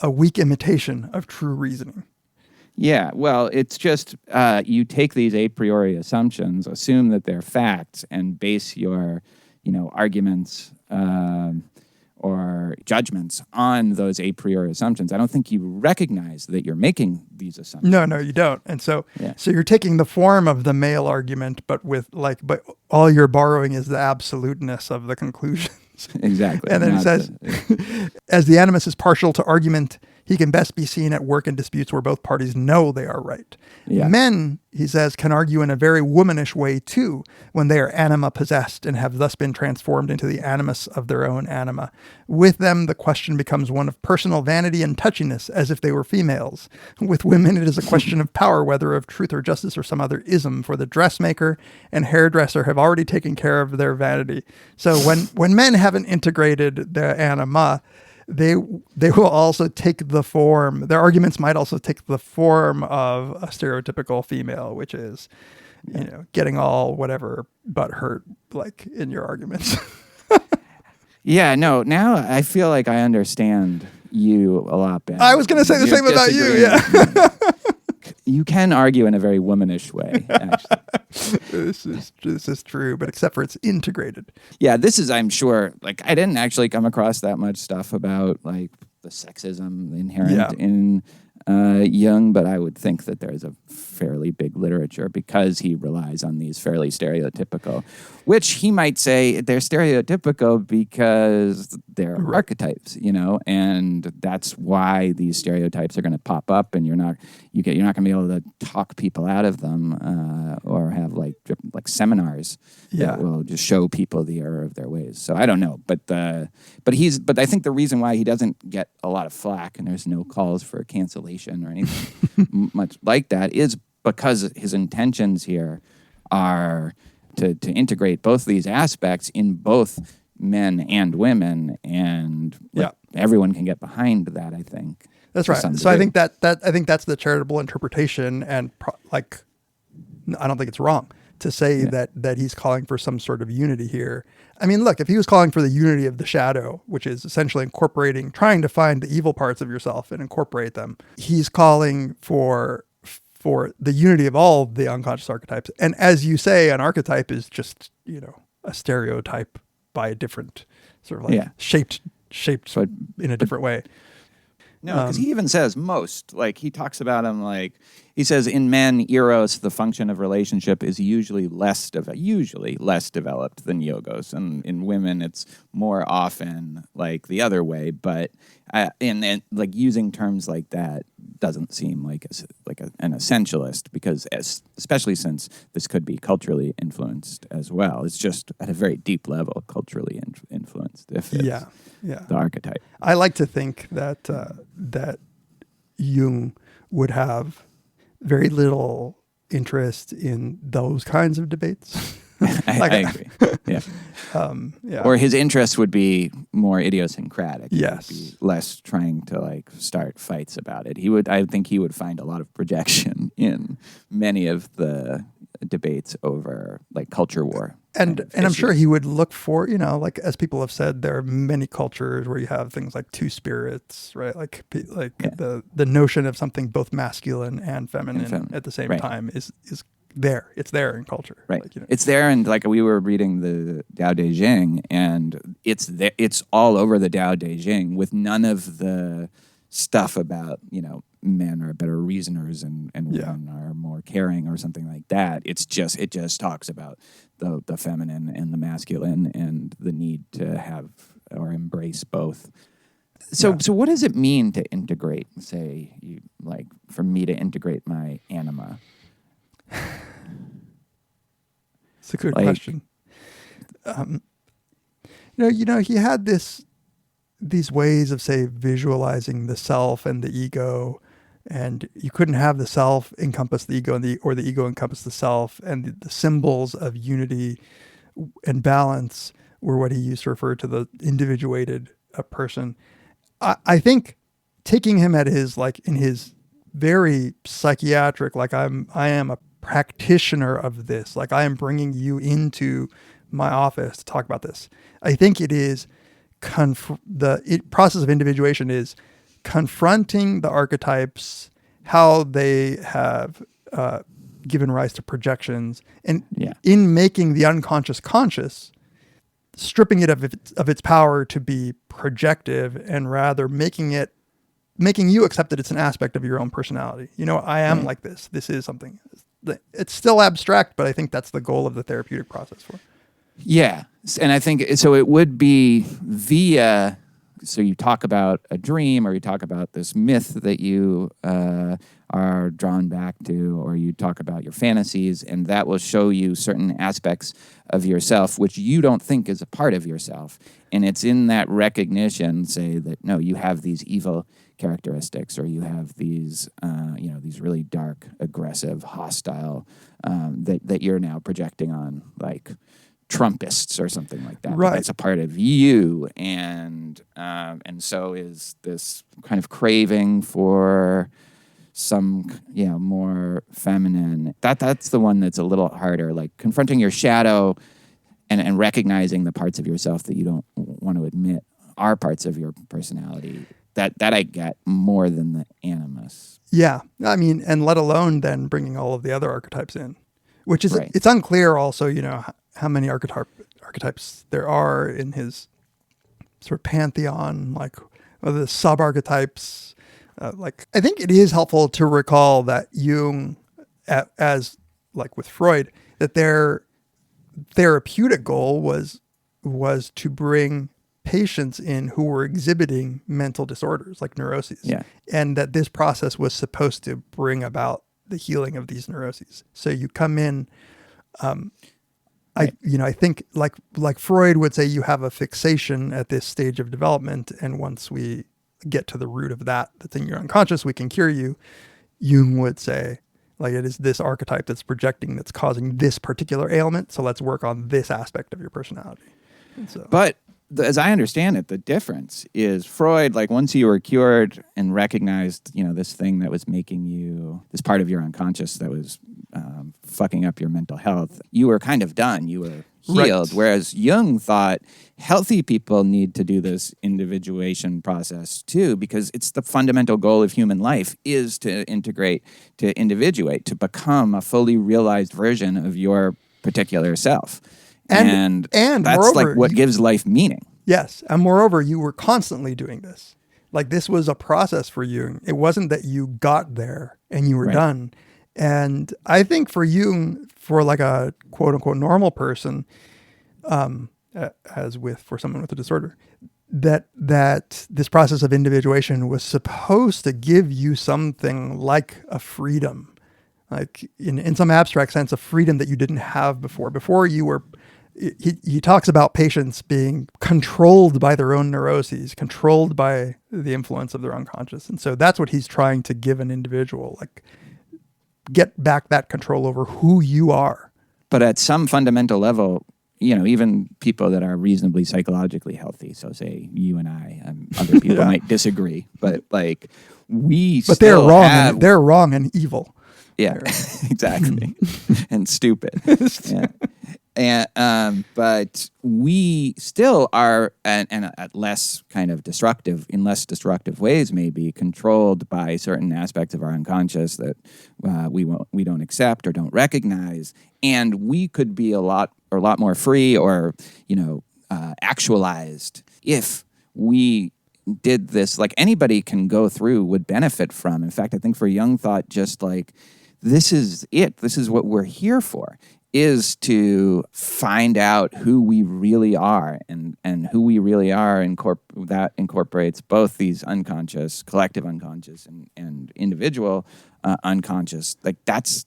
Speaker 6: weak imitation of true reasoning.
Speaker 5: Yeah, well, it's just you take these a priori assumptions, assume that they're facts, and base your arguments or judgments on those a priori assumptions. I don't think you recognize that you're making these assumptions.
Speaker 6: No, you don't. And so you're taking the form of the male argument, but all you're borrowing is the absoluteness of the conclusions.
Speaker 5: Exactly.
Speaker 6: And then it says, as the animus is partial to argument, he can best be seen at work in disputes where both parties know they are right. Yeah. Men, he says, can argue in a very womanish way too, when they are anima possessed and have thus been transformed into the animus of their own anima. With them, the question becomes one of personal vanity and touchiness, as if they were females. With women, it is a question of power, whether of truth or justice or some other ism, for the dressmaker and hairdresser have already taken care of their vanity. So when men haven't integrated their anima, they will also take the form, their arguments might also take the form of a stereotypical female, which is, getting all whatever but hurt, like, in your arguments.
Speaker 5: Now I feel like I understand you a lot better.
Speaker 6: I was going to say the same about you, yeah.
Speaker 5: You can argue in a very womanish way, actually.
Speaker 6: This is true, but except for it's integrated.
Speaker 5: Yeah, this is, I'm sure, like, I didn't actually come across that much stuff about, like, the sexism inherent in Jung, but I would think that there's a fairly big literature because he relies on these fairly stereotypical, which he might say they're stereotypical because they're archetypes, and that's why these stereotypes are going to pop up, and you're not going to be able to talk people out of them or have like seminars that will just show people the error of their ways. So I don't know, but I think the reason why he doesn't get a lot of flack and there's no calls for cancellation or anything much like that is because his intentions here are to integrate both these aspects in both men and women, and everyone can get behind that, I think.
Speaker 6: That's right. So I think that's the charitable interpretation, and I don't think it's wrong to say that he's calling for some sort of unity here. I mean, look, if he was calling for the unity of the shadow, which is essentially trying to find the evil parts of yourself and incorporate them, he's calling for the unity of all the unconscious archetypes. And as you say, an archetype is just, a stereotype by a different sort of shaped in a different way.
Speaker 5: No, because he even says most. Like, he talks about him like, he says in men, eros, the function of relationship is usually less developed than yogos, and in women, it's more often like the other way. But and like using terms like that doesn't seem like an essentialist, because especially since this could be culturally influenced as well. It's just at a very deep level culturally influenced. If it's the archetype.
Speaker 6: I like to think that that Jung would have very little interest in those kinds of debates.
Speaker 5: I agree. Yeah. Or his interest would be more idiosyncratic.
Speaker 6: Yes.
Speaker 5: He would be less trying to start fights about it. I think he would find a lot of projection in many of the debates over culture war.
Speaker 6: And I'm sure he would look for, as people have said, there are many cultures where you have things like two spirits, right? The notion of something both masculine and feminine at the same time is there. It's there in culture.
Speaker 5: Right. It's there, and we were reading the Tao Te Ching, and it's there, it's all over the Tao Te Ching, with none of the stuff about, men are better reasoners and women are more caring or something like that. It just talks about the feminine and the masculine and the need to have or embrace both. So what does it mean to integrate, say, for me to integrate my anima?
Speaker 6: It's a good question. He had these ways of, say, visualizing the self and the ego, and you couldn't have the self encompass the ego or the ego encompass the self, and the symbols of unity and balance were what he used to refer to the individuated person. I think taking him at his, in his very psychiatric, I am a practitioner of this, I am bringing you into my office to talk about this. I think it is the process of individuation is confronting the archetypes, how they have given rise to projections, and in making the unconscious conscious, stripping it of its power to be projective, and rather making you accept that it's an aspect of your own personality. I am like this. This is something. It's still abstract, but I think that's the goal of the therapeutic process for.
Speaker 5: Yeah. And I think, so it would be via, so you talk about a dream, or you talk about this myth that you are drawn back to, or you talk about your fantasies, and that will show you certain aspects of yourself which you don't think is a part of yourself. And it's in that recognition, say that, no, you have these evil characteristics, or you have these, these really dark, aggressive, hostile, that you're now projecting on, Trumpists or something like that.
Speaker 6: Right.
Speaker 5: That's a part of you, and so is this kind of craving for some, more feminine. That's the one that's a little harder, confronting your shadow and recognizing the parts of yourself that you don't want to admit are parts of your personality. That I get more than the animus.
Speaker 6: Yeah, I mean, and let alone then bringing all of the other archetypes in, which is
Speaker 5: right.
Speaker 6: It's unclear also, how many archetypes there are in his sort of pantheon, the sub-archetypes. I think it is helpful to recall that Jung, as with Freud, that their therapeutic goal was to bring patients in who were exhibiting mental disorders like neuroses.
Speaker 5: Yeah. And
Speaker 6: that this process was supposed to bring about the healing of these neuroses. So you come in, I think like Freud would say, you have a fixation at this stage of development, and once we get to the root of that's in your unconscious, we can cure you. Jung would say, Like it is this archetype that's projecting, that's causing this particular ailment. So let's work on this aspect of your personality. And so,
Speaker 5: But as I understand it, the difference is Freud, like once you were cured and recognized, this thing that was making you, this part of your unconscious that was fucking up your mental health, you were kind of done. You were healed.
Speaker 6: Right.
Speaker 5: Whereas Jung thought healthy people need to do this individuation process too, because it's the fundamental goal of human life is to integrate, to individuate, to become a fully realized version of your particular self. And that's
Speaker 6: moreover,
Speaker 5: like what gives life meaning.
Speaker 6: yes. And moreover, you were constantly doing this. Like this was a process for you. It wasn't that you got there and you were
Speaker 5: Right.
Speaker 6: done. And I think for Jung, for like a quote unquote normal person, for someone with a disorder, that this process of individuation was supposed to give you something like a freedom, like in some abstract sense, a freedom that you didn't have before. Before you were, he talks about patients being controlled by their own neuroses, controlled by the influence of their unconscious. And so that's what he's trying to give an individual, like get back that control over who you are.
Speaker 5: But at some fundamental level, even people that are reasonably psychologically healthy, so say you and I, other people might disagree, but like
Speaker 6: But they're wrong. They're wrong and evil.
Speaker 5: Yeah, exactly. And stupid. Yeah. But we still are, and at less kind of in less destructive ways, maybe controlled by certain aspects of our unconscious that we don't accept or don't recognize, and we could be a lot more free or actualized if we did this. Like anybody can go through, would benefit from. In fact, I think for Jung thought, just like this is it. This is what we're here for. Is to find out who we really are, and who we really are that incorporates both these unconscious, collective unconscious, and individual unconscious. Like that's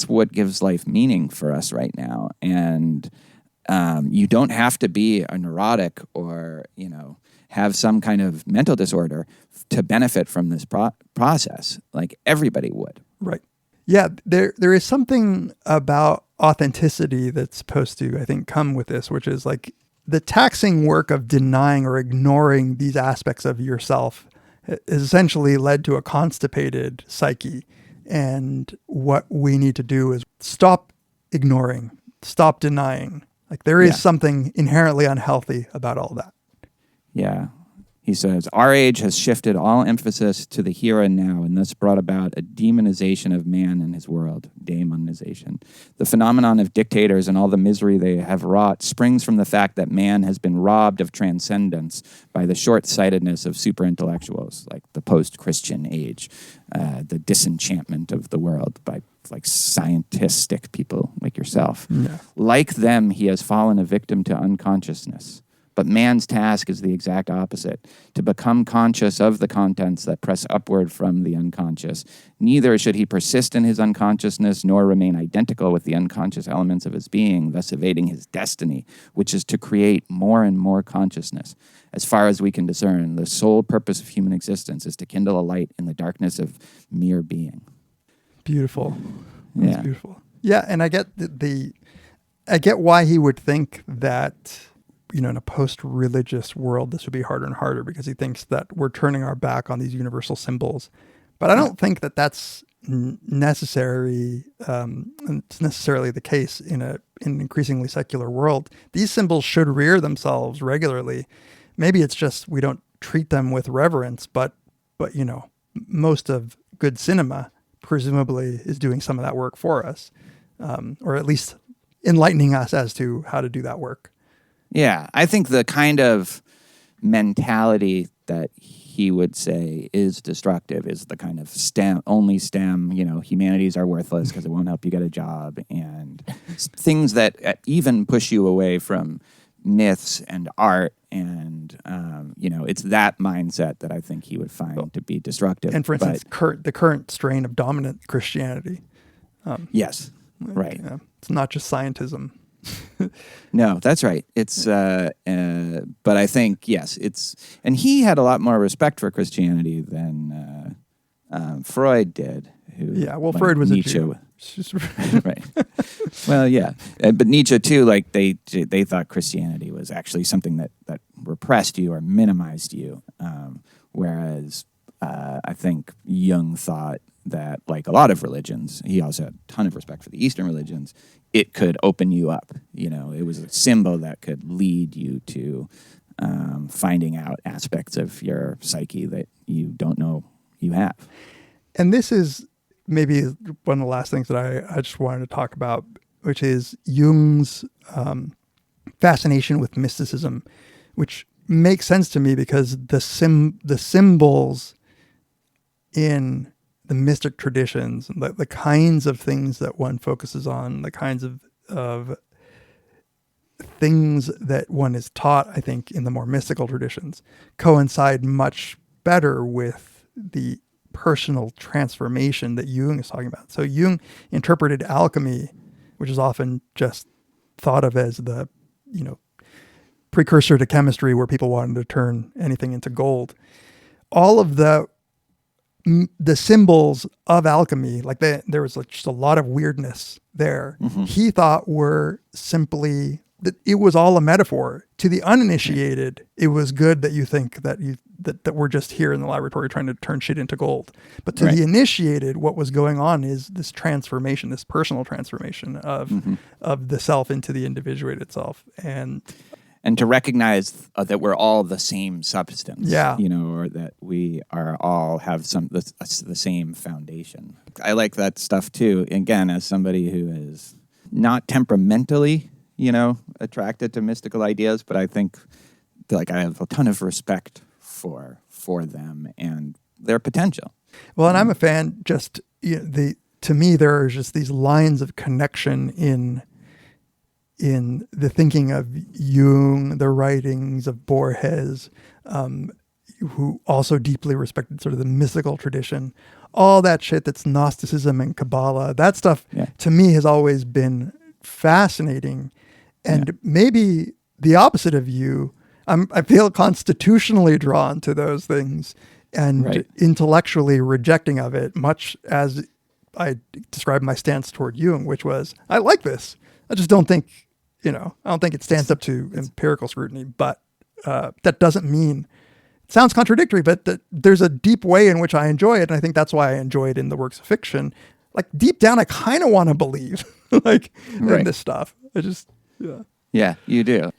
Speaker 5: what gives life meaning for us right now. And you don't have to be a neurotic or have some kind of mental disorder to benefit from this process. Like everybody would.
Speaker 6: Right. Yeah, there is something about authenticity that's supposed to, I think, come with this, which is like the taxing work of denying or ignoring these aspects of yourself has essentially led to a constipated psyche. And what we need to do is stop ignoring, stop denying. Like there is something inherently unhealthy about all that.
Speaker 5: Yeah. He says, our age has shifted all emphasis to the here and now, and thus brought about a demonization of man and his world, demonization. The phenomenon of dictators and all the misery they have wrought springs from the fact that man has been robbed of transcendence by the short-sightedness of super-intellectuals, like the post-Christian age, the disenchantment of the world by like scientistic people like yourself.
Speaker 6: Yeah.
Speaker 5: Like them, he has fallen a victim to unconsciousness. But man's task is the exact opposite, to become conscious of the contents that press upward from the unconscious. Neither should he persist in his unconsciousness nor remain identical with the unconscious elements of his being, thus evading his destiny, which is to create more and more consciousness. As far as we can discern, the sole purpose of human existence is to kindle a light in the darkness of mere being.
Speaker 6: Beautiful. That's
Speaker 5: Yeah.
Speaker 6: beautiful. Yeah, and I get I get why he would think that in a post-religious world, this would be harder and harder because he thinks that we're turning our back on these universal symbols. But I don't think that that's necessary. It's necessarily the case in an increasingly secular world. These symbols should rear themselves regularly. Maybe it's just we don't treat them with reverence, but most of good cinema presumably is doing some of that work for us, or at least enlightening us as to how to do that work.
Speaker 5: Yeah, I think the kind of mentality that he would say is destructive is the kind of STEM, humanities are worthless because it won't help you get a job, and things that even push you away from myths and art, and it's that mindset that I think he would find to be destructive.
Speaker 6: And for instance, the current strain of dominant Christianity.
Speaker 5: Yes, right.
Speaker 6: It's not just scientism.
Speaker 5: No, that's right. It's, but I think, yes, and he had a lot more respect for Christianity than Freud did. who
Speaker 6: well,
Speaker 5: like
Speaker 6: Freud was
Speaker 5: Nietzsche.
Speaker 6: a Jew.
Speaker 5: Right. Well, yeah, but Nietzsche too. Like they thought Christianity was actually something that repressed you or minimized you, whereas I think Jung thought that, like a lot of religions, he also had a ton of respect for the Eastern religions. It could open you up. You know, it was a symbol that could lead you to finding out aspects of your psyche that you don't know you have.
Speaker 6: And this is maybe one of the last things that I just wanted to talk about, which is Jung's fascination with mysticism, which makes sense to me because the symbols in the mystic traditions, the kinds of things that one focuses on, the kinds of things that one is taught, I think, in the more mystical traditions, coincide much better with the personal transformation that Jung is talking about. So Jung interpreted alchemy, which is often just thought of as the, precursor to chemistry, where people wanted to turn anything into gold. All of the symbols of alchemy, like there was just a lot of weirdness there. Mm-hmm. He thought were simply that it was all a metaphor. To the uninitiated, it was good that you think that we're just here in the laboratory trying to turn shit into gold. But to the initiated, what was going on is this transformation, this personal transformation of the self into the individuated self. And
Speaker 5: to recognize that we're all the same substance, or that we are all have the same foundation. I like that stuff too. Again, as somebody who is not temperamentally, attracted to mystical ideas, but I think like I have a ton of respect for them and their potential.
Speaker 6: Well, and I'm a fan. Just to me, there are just these lines of connection in the thinking of Jung, the writings of Borges, who also deeply respected sort of the mystical tradition, all that shit that's Gnosticism and Kabbalah, that stuff to me has always been fascinating. And maybe the opposite of you, I feel constitutionally drawn to those things and intellectually rejecting of it, much as I described my stance toward Jung, which was, I like this. I just don't think, I don't think it stands up to empirical scrutiny, but that doesn't mean, it sounds contradictory, but there's a deep way in which I enjoy it. And I think that's why I enjoy it in the works of fiction. Like deep down, I kind of want to believe in this stuff. I just,
Speaker 5: Yeah, you do.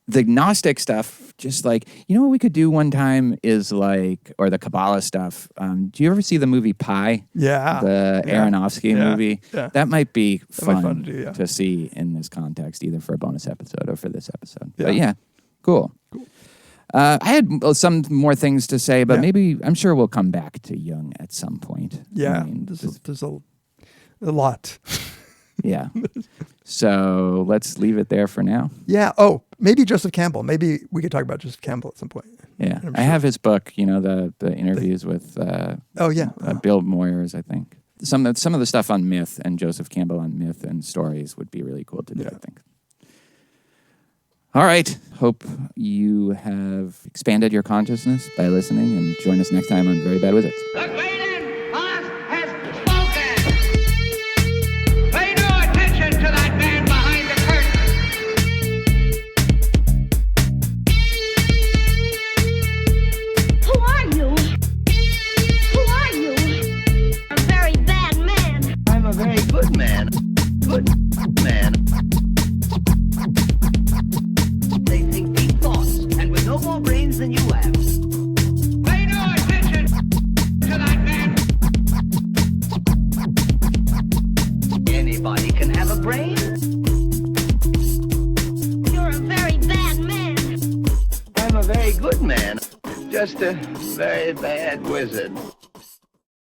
Speaker 5: The Gnostic stuff, just like, what we could do one time is or the Kabbalah stuff. Do you ever see the movie Pi?
Speaker 6: Yeah.
Speaker 5: The Aronofsky movie?
Speaker 6: Yeah.
Speaker 5: That might be fun
Speaker 6: to do,
Speaker 5: to see in this context, either for a bonus episode or for this episode.
Speaker 6: Yeah.
Speaker 5: But yeah, cool. I had some more things to say, but maybe I'm sure we'll come back to Jung at some point.
Speaker 6: Yeah, there's a lot.
Speaker 5: Yeah. So let's leave it there for now.
Speaker 6: Yeah. Oh, maybe Joseph Campbell. Maybe we could talk about Joseph Campbell at some point.
Speaker 5: Yeah. I have his book, the interviews with Bill Moyers, I think. Some of the stuff on myth and Joseph Campbell on myth and stories would be really cool to do, I think. All right. Hope you have expanded your consciousness by listening, and join us next time on Very Bad Wizards.
Speaker 3: The great boss has spoken. Pay no attention to that man behind the curtain.
Speaker 4: Who are you? Who are you? A very bad man.
Speaker 3: I'm a very good man. Good man. They think deep thoughts, and with no more brains than you have. Pay no attention to that man. Anybody can have a brain.
Speaker 4: You're a very bad man.
Speaker 3: I'm a very good man. Just a very bad wizard.